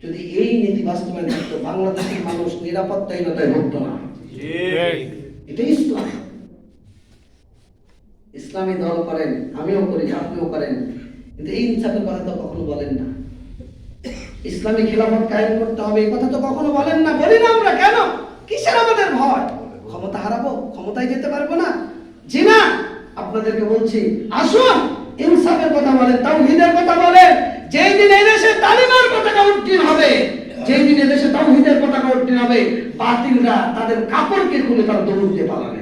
যদি এই নীতি বাস্তবায়ন থাকতো, বাংলাদেশের মানুষ নিরাপত্তাহীনতায় ভুগত না। এটা ইসলাম। ইসলামী দল করেন, আমিও করি, আপনিও করেন, কিন্তু এই ইনসাফের কথা তো কখনো বলেন না। ইসলামী খিলাফত কায়েম করতে হবে এই কথা তো কখনো বলেন না। বলি না আমরা, কেন? কিসের আমাদের ভয়? ক্ষমতা হারাবো, ক্ষমতায় যেতে পারবো না? জি না, আপনাদেরকে বলছি আসুন ইনসাফের কথা বলেন, তাওহীদের কথা বলেন। যেই দিন এই দেশে তালিমের পতাকা উত্তীর্ণ হবে, যেই দিন এই দেশে তাওহীদের পতাকা উত্তীর্ণ হবে, বাতিলরা তাদের কাপড়কে খুলে তারা দৌড় দিয়ে পালাবে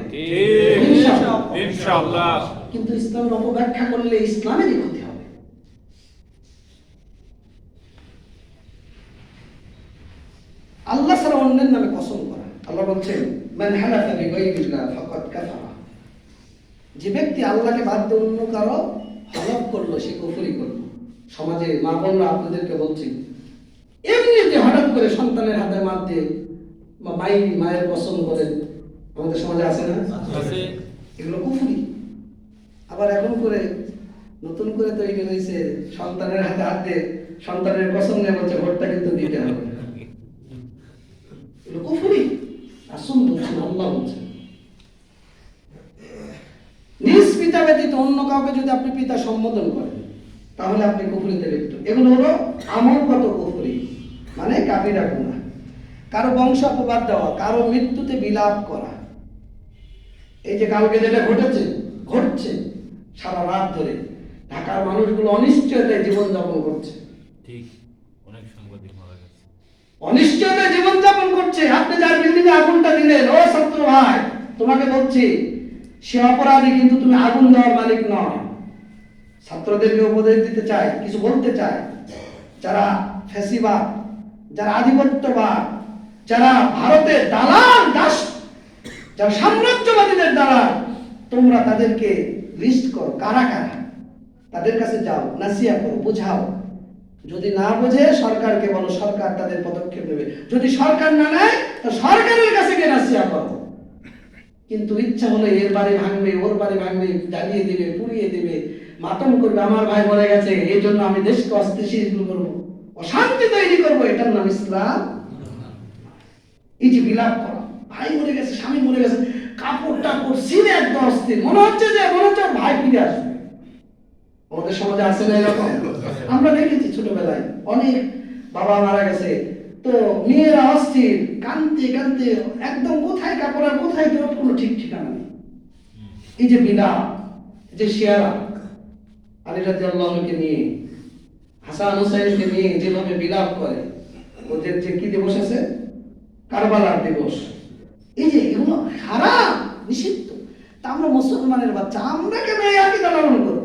ইনশাআল্লাহ। কিন্তু ইসলামের অপব্যাখ্যা করলে ইসলামেরই ক্ষতি হবে। আল্লাহ ছাড়া অন্যের নামে কসম করা, আল্লাহ বলছেন মান হালাফা বিগাইরিল্লাহ ফাকাদ কাফারা, যে ব্যক্তি আল্লাহকে বাদ দিয়ে অন্য কারো হলফ করলো সে কুফরি করলো। সমাজে মা বোনরা আপনাদেরকে বলছি, এমনিতে হঠাৎ করে সন্তানের হাতে মার দিয়ে বা মায়ের কসম করেন, আমাদের সমাজে আছে না? এগুলো কুফরি। আবার এখন করে নতুন করে তৈরি হয়েছে, সন্তানের হাতে হাত দিয়ে সন্তানের কসম নিয়ে বলছে ভোটটা কিন্তু দিতে হবে। এগুলো কুফরি। রাসূল বলছেন, আল্লাহ বলছেন, নিজ পিতা ব্যতীত অন্য কাউকে যদি আপনি পিতা সম্বোধন করেন তাহলে আপনি কুফরিতে লিপ্ত। এগুলো হলো আমলগত কুফরি, মানে কাফিরা গুনাহ। কারো বংশ অপবাদ দেওয়া, কারো মৃত্যুতে বিলাপ করা। এই যে কালকে যেটা ঘটছে সারা রাত ধরে ঢাকার মানুষগুলো অনিশ্চয়তায় জীবনযাপন করছে। ঠিক, অনেক সাংবাদিক মারা গেছে, অনিশ্চয়তায় জীবনযাপন করছে। আপনি যার বিল্ডিংয়ে আগুনটা দিলেন, ও ছাত্র ভাই তোমাকে বলছি, সে অপরাধী, কিন্তু তুমি আগুন দেওয়ার মালিক নয়। ছাত্রদেরকে উপদেশ দিতে চাই, কিছু বলতে চাই, যারা ফ্যাসিবাদ, যারা আধিপত্যবাদ, যারা ভারতের দালাল দাস, যারা সাম্রাজ্যবাদীদের দালাল, তোমরা তাদেরকে লিস্ট করো, কারা কারা, তাদের কাছে যাও, নাসিয়া করো, বোঝাও। যদি না বোঝে সরকারকে বলো, সরকার তাদের পদক্ষেপ নেবে। যদি সরকার না নেয় তো সরকারের কাছে গিয়ে নাসিয়া করো। কিন্তু ইচ্ছা হলে এর বাড়ি ভাঙবে, ওর বাড়ি ভাঙবে, জ্বালিয়ে দিবে, পুড়িয়ে দিবে, মাতম করবে, আমার ভাই মরে গেছে এই জন্য আমি দেশকে অস্থিতিশীল করবো, অশান্তি তৈরি করবো, এটার নাম ইসলাম? এই যে বিলাপ করা, ভাই মরে গেছে, স্বামী মরে গেছে, কাপড় টাপড় সিনে একদম অস্থির, মনে হচ্ছে ভাই ফিরে আসবে। আমাদের সমাজে আছে না এরকম? আমরা দেখেছি ছোটবেলায় অনেক বাবা মারা গেছে, তো মেয়েরা অস্থির, কাঁদতে কাঁদতে একদম কোথায় কাপড় আর কোথায় কেউ কোনো ঠিক ঠিকানা নেই। এই যে বিলাপ, যে শিয়ারা আলী রাদিয়াল্লাহু আনহুকে নিয়ে, হাসান হুসাইনকে নিয়ে যেভাবে বিলাপ করে, ওদের যে কি দিবস আছে, কারবালার দিবস, এই যে এগুলো হারাম, নিষিদ্ধ। তা আমরা মুসলমানের বাচ্চা, আমরা কেন এই আকীদা লালন করব?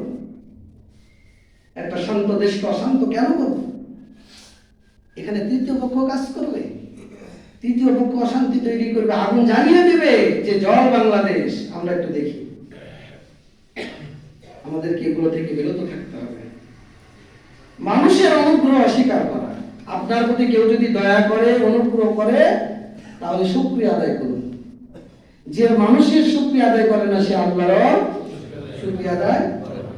একটা শান্ত দেশকে অশান্ত কেন করব? এখানে তৃতীয় পক্ষ কাজ করবে, তৃতীয় পক্ষ অশান্তি তৈরি করবে, আগুন জ্বালিয়ে দেবে যে জল বাংলাদেশ। আমরা একটু দেখি, আমাদেরকে এগুলো থেকে বিরত থাকতে হবে। মানুষের অনুগ্রহ অস্বীকার করা, আপনার প্রতি কেউ যদি দয়া করে, অনুগ্রহ করে, তাহলে শুকরিয়া আদায় করুন। যে মানুষের শুকরিয়া আদায় করে না, সে আল্লাহরও শুকরিয়া আদায় করে না।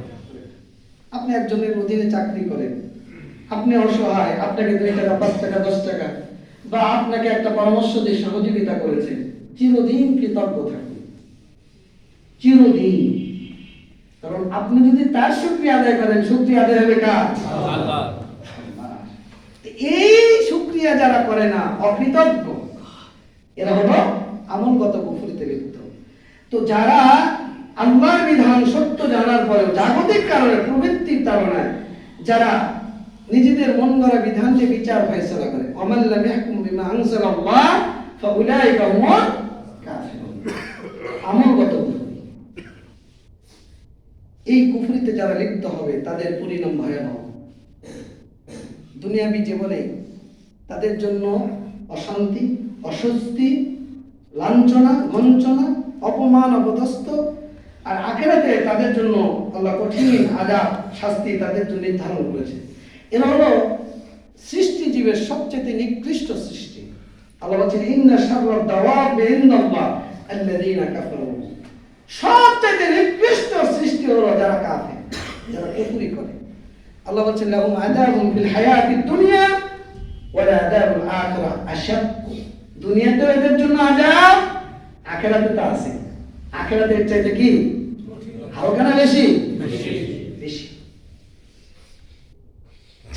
আপনি একজনের অধীনে চাকরি করেন, আপনি অসহায়, আপনাকে 2 টাকা 5 টাকা 10 টাকা বা আপনাকে একটা পরামর্শ দিয়ে সহযোগিতা করেছে, চিরদিন কৃতজ্ঞ থাকুন, চিরদিন। কারণ আপনি যদি তার শুকরিয়া আদায় করেন, শুকরিয়া আদায় হবে কার? আল্লাহ। এই শুকরিয়া যারা করে না, অকৃতজ্ঞ, এরা হলো আমলগত কুফরিতে লিপ্ত। তো যারা আল্লাহর বিধান সত্য জানার পরেও জাগতিক কারণে, প্রবৃত্তির কারণে যারা নিজেদের মন গড়া বিধান দিয়ে বিচার ফয়সালা করে, ওয়ামান লাম ইয়াহকুম বিমা আনজালাল্লাহ ফাউলাইকা হুমুল কাফিরুন, আমলগত কুফরি। এই কুফরিতে যারা লিপ্ত হবে তাদের পরিণাম ভয়াবহ। দুনিয়াবি জীবনে তাদের জন্য অশান্তি, অস্বস্তি, লাঞ্ছনা, গঞ্চনা, অপমান, অপদস্থ। আর আখিরাতে তাদের জন্য আল্লাহ কঠিন আযাব, শাস্তি তাদের জন্য নির্ধারণ করেছে। এরা হলো সৃষ্টিজীবের সবচেয়ে নিকৃষ্ট সৃষ্টি। আল্লাহ বলেছেন, ইন্না শাররাদ দাওয়াবি ইনদাল্লাহ আল্লাযীনা কাফারু। সবচেয়ে নিকৃষ্ট সৃষ্টি হলো যারা কাফের, যারা কুফরি করে। আল্লাহ বলেছেন, লাহুম আযাবুন ফিল হায়াতিদ দুনিয়া ওয়া আযাবুল আখিরাহ আশাক্ক। দুনিয়াতে এদের জন্য আযাব, আখিরাতে তা আছে। আখিরাতে এর চাইতে কি হালকা না বেশি? বেশি।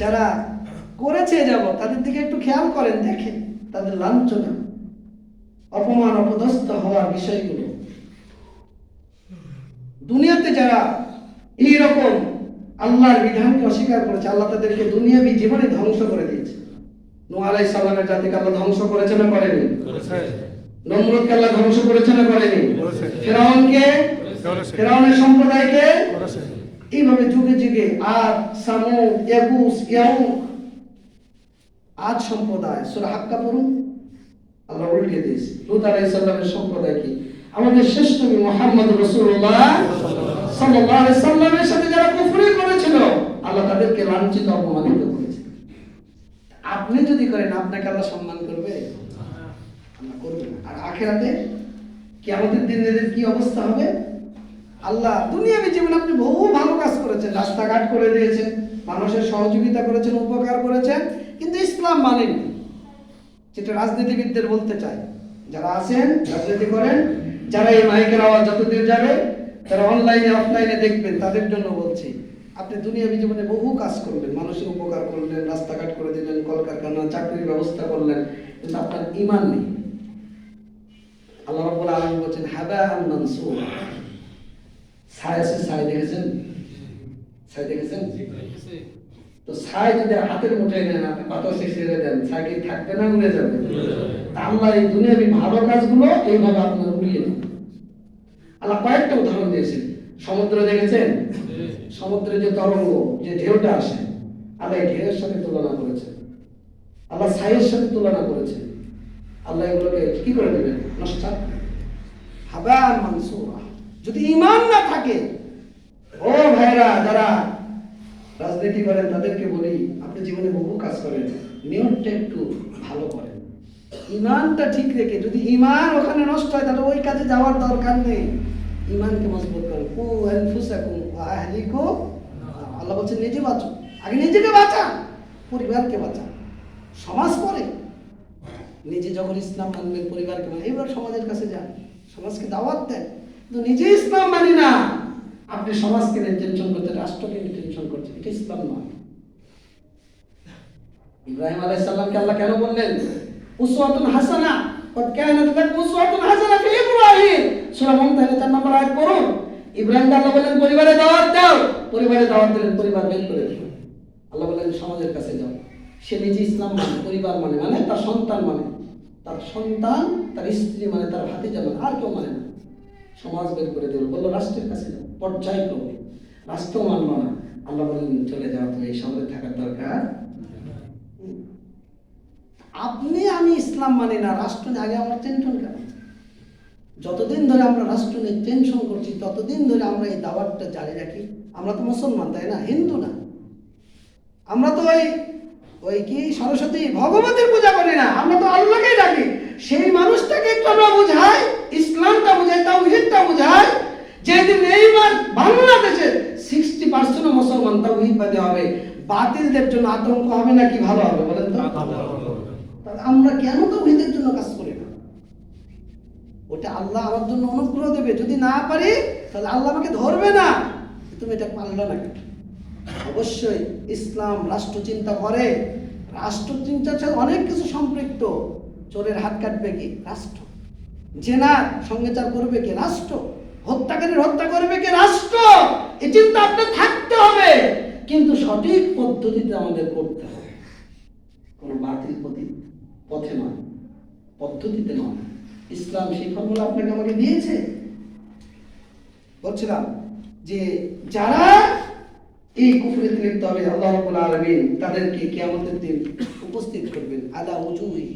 যারা করেছে যাব তাদের দিকে একটু খেয়াল করেন, দেখেন তাদের লাঞ্ছনা, অপমান, অপদস্থ হওয়ার বিষয়গুলো। দুনিয়াতে যারা এইরকম আল্লাহর বিধানকে অস্বীকার করেছে, আল্লাহ তাদেরকে দুনিয়াবি জীবনে ধ্বংস করে দিয়েছে। নূহ আলাইহিস সালামের জাতিকে আল্লাহ ধ্বংস করেছে না করেনি? নমরুদকে আল্লাহ ধ্বংস করেছে না করেনি? ফিরআউনকে, ফিরআউনের সম্প্রদায়কে এইভাবে যুগে যুগে আদ, সামুদ, ইয়াগুস, ইয়াউক, আদ সম্প্রদায়, সূরা হাক্কা পড়ুন, আল্লাহ উল্টিয়ে দিয়েছে। লূত আলাইহিস সালামের সম্প্রদায় কি আমাদের শ্রেষ্ঠ নবী মুহাম্মদ রাসূলুল্লাহ সাল্লাল্লাহু আলাইহি সাল্লামের সাথে যারা কুফরি করেছিল, আল্লাহ তাদেরকে লাঞ্ছিত, অপমানিত করেছে। আপনি যদি করেন, আপনাকে আল্লাহ সম্মান করবে? আল্লাহ করবে না। আর আখিরাতে কিয়ামতের দিন এদের কি অবস্থা হবে? আল্লাহ দুনিয়াবি জীবনে আপনি বহু ভালো কাজ করেছেন, রাস্তাঘাট করে দিয়েছেন, মানুষের সহযোগিতা করেছেন, উপকার করেছেন, কিন্তু ইসলাম মানেন। যেটা রাজনীতিবিদদের বলতে চাই, যারা আছেন রাজনীতি করেন, যারা এই মাইকের আওয়াজ যতদূর যাবে, যারা অনলাইনে অফলাইনে দেখবেন, তাদের জন্য বলছি, আপনি দুনিয়াবি জীবনে বহু কাজ করলেন, মানুষের উপকার করলেন, রাস্তাঘাট করে দিলেন, কলকারখানা, চাকরির ব্যবস্থা করলেন, কিন্তু আপনার ঈমান নেই। আল্লাহ রাব্বুল আলামিন বলেন, হাবাআন মানসুরা। ছাই আছে, ছাই দেখেছেন? ছাই দেখেছেন? তো ছাই যদি হাতের মুঠোয় নেন, আপনি বাতাসে ছেড়ে দেন, ছাই কি থাকবে না উড়ে যাবে? আল্লাহ এই দুনিয়াবি ভালো কাজগুলো এইভাবে আপনার উড়িয়ে দেন। আল্লাহ কয়েকটা উদাহরণ দিয়েছেন। সমুদ্র দেখেছেন? সমুদ্রে যে তরঙ্গ, যে ঢেউটা আসে, আল্লাহ এই ঢেউয়ের সাথে তুলনা করেছেন, আল্লাহ ছাইয়ের সাথে তুলনা করেছেন। আল্লাহ এগুলোকে কি করে দেবেন? নষ্ট। হাবাআন মানসুরা। যদি ঈমান না থাকে, ও ভাইরা যারা রাজনীতি করেন, তাদেরকে বলি, আপনি জীবনে বহু কাজ করেন, নিয়তটা একটু ভালো করেন, ঈমানটা ঠিক রেখে। যদি ঈমান ওখানে নষ্ট হয়, তাহলে ওই কাজে যাওয়ার দরকার নেই। ঈমানকে মজবুত করেন। কু আনফুসাকুম ওয়া আহলিকুম, আল্লাহ বলছেন নিজে বাঁচো, আগে নিজেকে বাঁচান, পরিবারকে বাঁচান, সমাজ পরে। নিজে যখন ইসলাম মানবেন, পরিবারকে মানবেন, এবার সমাজের কাছে যান, সমাজকে দাওয়াত দেন। কিন্তু নিজে ইসলাম মানি না, আপনি সমাজকে টেনশন করছেন, রাষ্ট্রকে টেনশন করছেন, এটা ইসলাম নয়। ইব্রাহিম আলাইহিস সালামকে আল্লাহ কেন বললেন উসওয়াতুন হাসানা? কদ কানাত লাকুম উসওয়াতুন হাসানা ফি ইব্রাহিম, সূরা মুমতাহিনা 4 নম্বর আয়াত পড়ুন। ইব্রাহিমকে আল্লাহ বললেন পরিবারে দাওয়াত দাও, পরিবারে দাওয়াত দিলেন, পরিবার বের করে দিলেন। আল্লাহ বললেন সমাজের কাছে যাও। সে নিজে ইসলাম মানে, পরিবার মানে, মানে তার সন্তান মানে, তার সন্তান, তার স্ত্রী মানে, তার ভাতিজা মানে, আর কেউ মানে না। সমাজ বের করে দিল, বললো রাষ্ট্রের কাছে যাও, পর্যায়ক্রমে। রাষ্ট্র মানলো না, আল্লাহ বলেন চলে যাও, তুমি এই শহরে থাকার দরকার। আপনি আমি ইসলাম মানি না, রাষ্ট্র নিয়ে আগে আমার টেনশন কেন? যতদিন ধরে আমরা রাষ্ট্র নিয়ে টেনশন করছি, ততদিন ধরে আমরা এই দাওয়াতটা জারি রাখি। আমরা তো মুসলমান, তাই না? হিন্দু না। আমরা তো ওই কি সরস্বতী ভগবতীর পূজা করি না, আমরা তো আল্লাহকেই ডাকি। সেই মানুষটাকে একটু আমরা বোঝাই, ইসলামটা বোঝাই, তাওহীদটা বোঝাই। যেদিন এইবার বাংলাদেশে 60% মুসলমান তাওহীদবাদী হবে, বাতিলদের জন্য আতঙ্ক হবে নাকি ভালো হবে বলেন তো? তাহলে আমরা কেন তাওহীদের জন্য কাজ করি না? ওটা আল্লাহ আমার জন্য অনুগ্রহ দেবে, যদি না পারি তাহলে আল্লাহ আমাকে ধরবে না। তুমি এটা পারলে না কেন? অবশ্যই ইসলাম রাষ্ট্র চিন্তা করে, রাষ্ট্র চিন্তার সাথে অনেক কিছু সম্পৃক্ত। চোরের হাত কাটবে কি? রাষ্ট্র। জেনার সঙ্গেচার করবে কি? রাষ্ট্র। হত্যাকারীর হত্যা করবে কি? রাষ্ট্র। এই চিন্তা আপনার থাকতে হবে, কিন্তু সঠিক পদ্ধতিতে আমাদের করতে হবে, কোনো বাতিল পথে নয়, পদ্ধতিতে নয়। ইসলাম সেই ফর্মুলা আপনাকে আমাকে দিয়েছে। বলছিলাম যে যারা এই কুফরে লিপ্ত হবে, আল্লাহ রাব্বুল আলামিন তাদেরকে কিয়ামতের দিন উপস্থিত করবেন আলা উজুহি।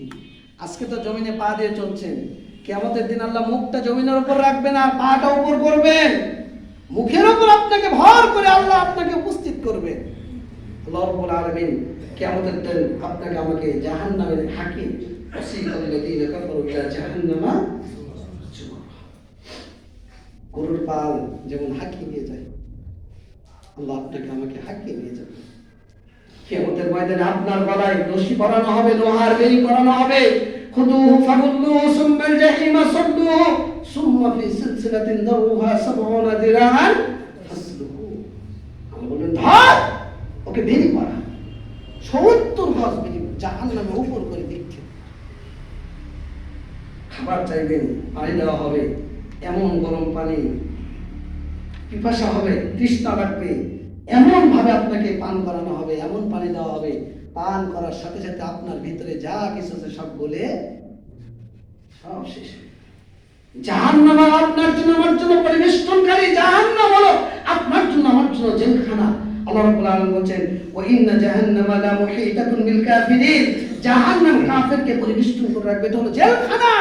আজকে তো জমিনে পা দিয়ে চলছেন, কিয়ামতের দিন আল্লাহ মুখটা জমিনের উপর রাখবেন আর পাটা উপর করবেন। মুখের উপর আপনাকে ভর করে আল্লাহ আপনাকে উপস্থিত করবেন। আল্লাহ রাব্বুল আলামিন কিয়ামতের দিন আপনাকে আমাকে জাহান্নামের হাকিম ওয়াসিকাল্লাযীনা কাফারু ইলা জাহান্নামা যুমারা। গরুর পাল যেমন হাঁকিয়ে নিয়ে যায়, আল্লাহ আপনাকে আমাকে হাঁকিয়ে নিয়ে যাবে। কিয়ামতের ময়দানে আপনার গলায় রশি পরানো হবে, লোহার বেড়ি পরানো হবে। খুদুহু ফাগুল্লুহু সুম্মাল জাহিমা সাল্লুহু সুম্মা ফি সিলসিলাতিন দারুহা 70 দিরাআন ফাসলুহু। আল্লাহ বলেন ধর, ওকে বেড়ি পরা, 70 গজ বেড়ি জাহান্নামে উপর করে দিচ্ছে। খাবার চাইবেন, পানি দেওয়া হবে, এমন গরম পানি, পিপাসা হবে, তৃষ্ণা লাগবে, এমন ভাবে আপনাকে পান করানো হবে, এমন পানি দেওয়া হবে, পান করার সাথে সাথে আপনার ভিতরে যা কিছু আছে সব গলে সব শেষ। জাহান্নাম আপনার জন্য আমার জন্য পরিবেষ্টনকারী, জাহান্নাম হলো আপনার জন্য আমার জন্য জেলখানা। আল্লাহ রাব্বুল আলামিন বলেন ওয়া ইন্না জাহান্নামা লা মুহিতাতুন বিল কাফিরিন। জাহান্নাম কাফেরকে পরিবেষ্টন করে রাখবে, এটা হলো জেলখানা।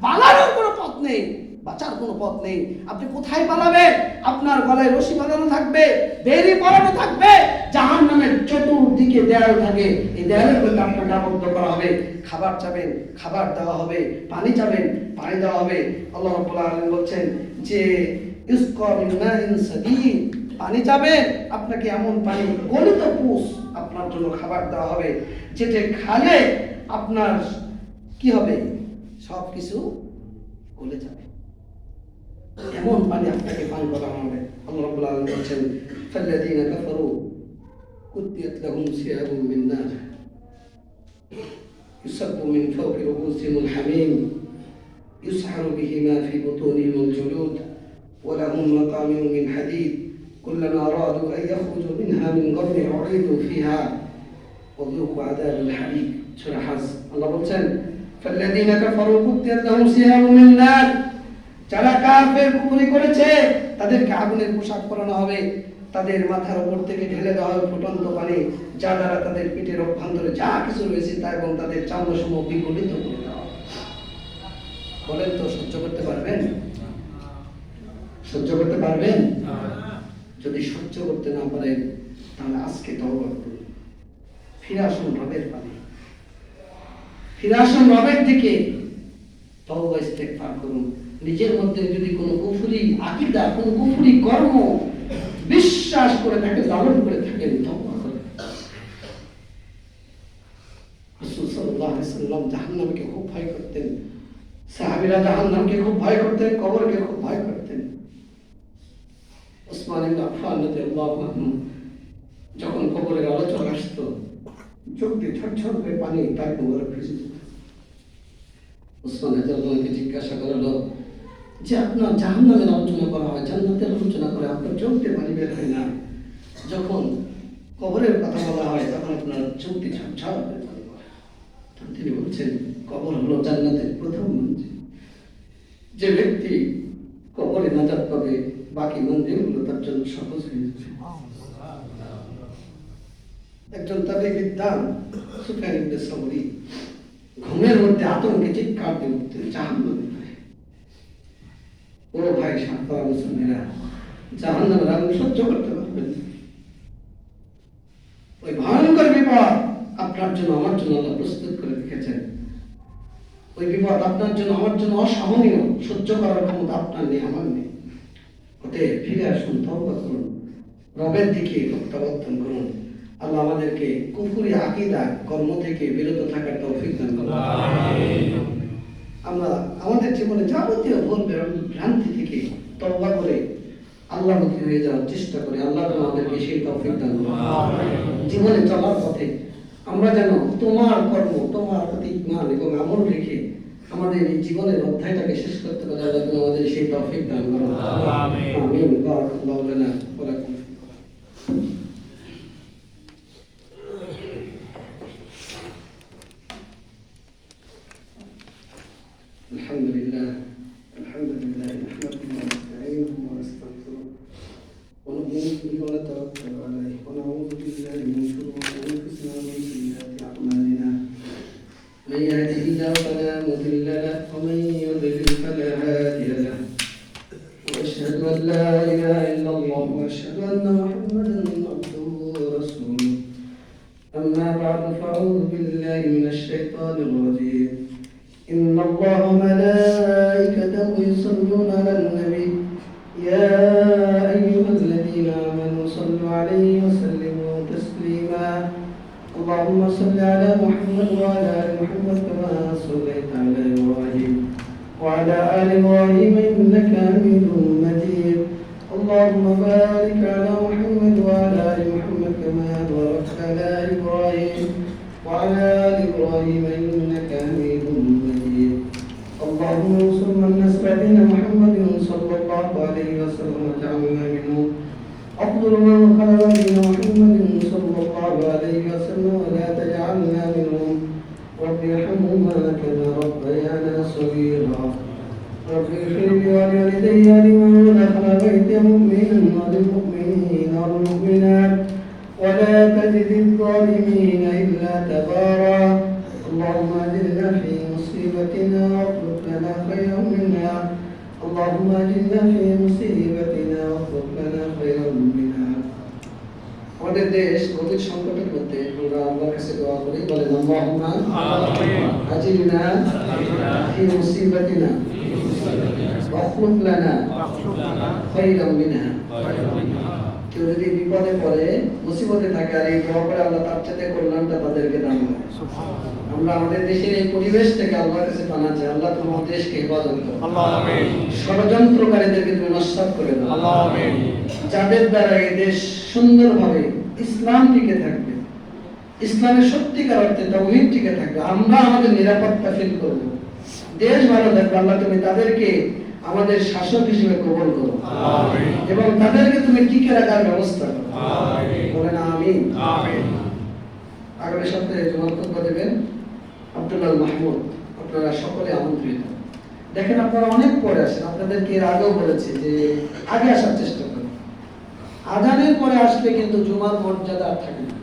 পালানোর কোনো পথ নেই, বাঁচার কোনো পথ নেই। আপনি কোথায় পালাবেন? আপনার গলায় রশি বাঁধানো থাকবে, বেড়ি পরানো থাকবে, জাহান্নামের চতুর্দিকে দেয়াল থাকে, এই দেয়ালের মধ্যে আপনাকে আবদ্ধ করা হবে। খাবার চাবেন, খাবার দেওয়া হবে, পানি চাবেন, পানি দেওয়া হবে। আল্লাহ রাব্বুল আলামিন বলছেন যে ইসকা মিন মাইন সাদীদ, পানি চাবেন, আপনাকে এমন পানি গলিত পুষ আপনার জন্য খাবার দেওয়া হবে, যেটা খালে আপনার কি হবে? সব কিছু গলে যাবে, এমন পানি আপনাকে পান করানো হবে। আল্লাহ রাব্বুল আলামিন বলেন ফাল্লাযীনা কাফারু কুতিয়াত লাহুম সিয়াবুম মিন নার ইউসাব্বু মিন ফাওকি রুউসিহিমুল হামীম ইউসহারু বিহি মা ফি বুতুনিহিমুল জুলুদ ওয়া লাহুম মাকামিউ মিন হাদীদ কুল্লামা আরাদু আন ইয়াখরুজু মিনহা মিন গাম্মিন উঈদু ফিহা ওয়া যুকু আযাবাল হারিক। সূরা হাজ। আল্লাহ বলেন ফাল্লাযীনা কাফারু কুতিয়াত লাহুম সিয়াবুম মিন নার, যারা কাফের কুফরি করেছে তাদেরকে আগুনের পোশাক পরানো হবে, তাদের মাথার উপর থেকে ঢেলে দেওয়া হবে ফুটন্ত পানি, যা দ্বারা তাদের পিঠের অভ্যন্তরে যা কিছু রয়েছে তা এবং তাদের চামড়াসমূহ বিগলিত করে দেওয়া হবে। বলেন তো সহ্য করতে পারবেন? সহ্য করতে পারবেন? যদি সহ্য করতে না পারেন তাহলে আজকে তওবা করুন, ফিরে আসুন রবের পানে, ফিরে আসুন রবের দিকে, তওবা ইস্তেগফার করুন। নিজের মধ্যে যদি কোনো কুফরি আকীদা, কোনো কুফরি কর্ম বিশ্বাস করে থাকেন, লালন করে থাকেন, তওবা করুন। রাসূল সাল্লাল্লাহু আলাইহি ওয়াসাল্লাম জাহান্নামকে খুব ভয় করতেন, সাহাবীরা জাহান্নামকে খুব ভয় করতেন, কবরকে খুব ভয় করতেন। উসমান ইবনে আফফান রাদিয়াল্লাহু আনহু যখন কবরের আলোচনা আসতো, চোখ দিয়ে ঝরঝর করে পানি তার কবরে ভেসে যেত। উসমান রাদিয়াল্লাহুকে জিজ্ঞাসা করলো যে আপনার জাহান্নামের আলোচনা করা হয়, জান্নাতের আলোচনা করে আপনার চোখ দিয়ে পানি বের হয় না, যখন কবরের কথা বলা হয় তখন আপনার চোখ দিয়ে ঝরঝর করে পানি পড়ে। তিনি বলছেন কবর হলো জান্নাতের প্রথম মঞ্জিল, যে ব্যক্তি কবরে নাজাত পাবে বাকি মঞ্জিলগুলো তার জন্য সহজ হয়ে যাবে। একজন তাবেঈবিদ্বান সুফিয়ান ইবনে সাওরী ঘুমের মধ্যে আতঙ্কে চিৎকার দিয়ে উঠতেন, জাহান্নামে ও ভাই সাতরা মুসলিমেরা, জাহান্নামের আগুন সহ্য করতে পারবেন? ওই ভয়ঙ্কর বিপদ আপনার জন্য আমার জন্য আল্লাহ প্রস্তুত করে রেখেছেন। ওই বিপদ আপনার জন্য আমার জন্য অসহনীয়, সহ্য করার ক্ষমতা আপনার নেই, আমার নেই। অতএব ফিরে আসুন, তওবা করুন, রবের দিকে প্রত্যাবর্তন করুন। আল্লাহ আমাদেরকে কুফরি আকীদা কর্ম থেকে বিরত থাকার তৌফিক দান করুন। আমরা আমাদের জীবনে যাবতীয় ভুল ভ্রান্তি থেকে তওবা করে আল্লাহমুখী হয়ে যাওয়ার চেষ্টা করি। আল্লাহ আমাদেরকে সেই তৌফিক দান করুন। জীবনে চলার পথে আমরা যেন তোমার কর্ম, তোমার প্রতি ঈমান এবং আমল রেখে আমাদের এই জীবনের অধ্যায়টাকে শেষ করতে পারি। আল্লাহ আমাদের সেই তৌফিক দান করুন। আমিন। বারাকাল্লাহু লানা ওয়া লাকুম। আলহামদুলিল্লাহ نحمده ونستعينه ونستغفره ونؤمن به ونتوكل عليه ونعوذ بالله من شرور انفسنا ومن سيئات اعمالنا من يهده الله فلا مضل له ومن يضلل فلا هادي له واشهد ان لا اله الا الله واشهد ان محمدا عبده ورسوله اما بعد فاعوذ بالله من الشيطان الرجيم إن الله وملائكته يصلون على النبي يا أيها الذين آمنوا صلوا عليه وسلموا تسليما اللهم صل على محمد وعلى آل محمد كما صليت على إبراهيم وعلى آل إبراهيم إنك حميد مجيد اللهم بارك على محمد وعلى آل محمد كما باركت على إبراهيم وعلى آل إبراهيم إنك حميد مجيد اللهم انصر من نصر دين محمد صلى الله عليه وسلم وجعلنا منهم أفضل من خلق دين محمد صلى الله عليه وسلم ولا تجعلنا منهم رب ارحمهما كما ربيانا صغيرا رب اغفر لي ولوالدي ولمن دخل بيتي مؤمنا وللمؤمنين والمؤمنات ولا تزد الظالمين إلا تبارا اللهم أجرنا في مصيبتنا واخلف لنا خيرا منها اللهم أجرنا في مصيبتنا واخلف لنا خيرا منها আমাদের দেশ গভীর সংকটের মধ্যে আমরা আল্লাহর কাছে দোয়া করি, বলেন আল্লাহুম্মা আজিরনা ফি মুসিবাতিনা ওয়াখলুফ লানা খায়রাম মিনহা। কেউ যদি বিপদে পড়ে, মুসিবতে থাকে আর এই দোয়া করে আল্লাহ তার চাইতে কল্যাণটা তাদেরকে দান করে। আমরা আমাদের দেশের এই পরিবেশ থেকে আল্লাহর কাছে পানা চাই, আল্লাহ তোমার দেশকে হেফাজত করো, আমিন। ষড়যন্ত্রকারীদেরকে তুমি নস্যাৎ করে দাও, আমিন। যাদের দ্বারা এই দেশ সুন্দরভাবে ইসলাম টিকে থাকবে, ইসলামের সত্যিকার অর্থে তাওহীদ টিকে থাকবে, আমরা আমাদের নিরাপত্তা ফিল করব, দেশ ভালো থাকবে, আল্লাহ তুমি তাদেরকে আমাদের শাসক হিসেবে কবুল করো, আমিন। এবং তাদেরকে তুমি টিকে রাখার ব্যবস্থা করো, আমিন। বলেন আমিন। আমিন। আগামী সপ্তাহে জুমার খুতবা দেবেন আব্দুল্লাহ মাহমুদ, আপনারা সকলে আমন্ত্রিত। দেখেন আপনারা অনেক পরে আসেন, আপনাদেরকে এর আগেও বলেছি যে আগে আসার চেষ্টা করুন। আজানের পরে আসলে কিন্তু জুমার মর্যাদা আর থাকে না।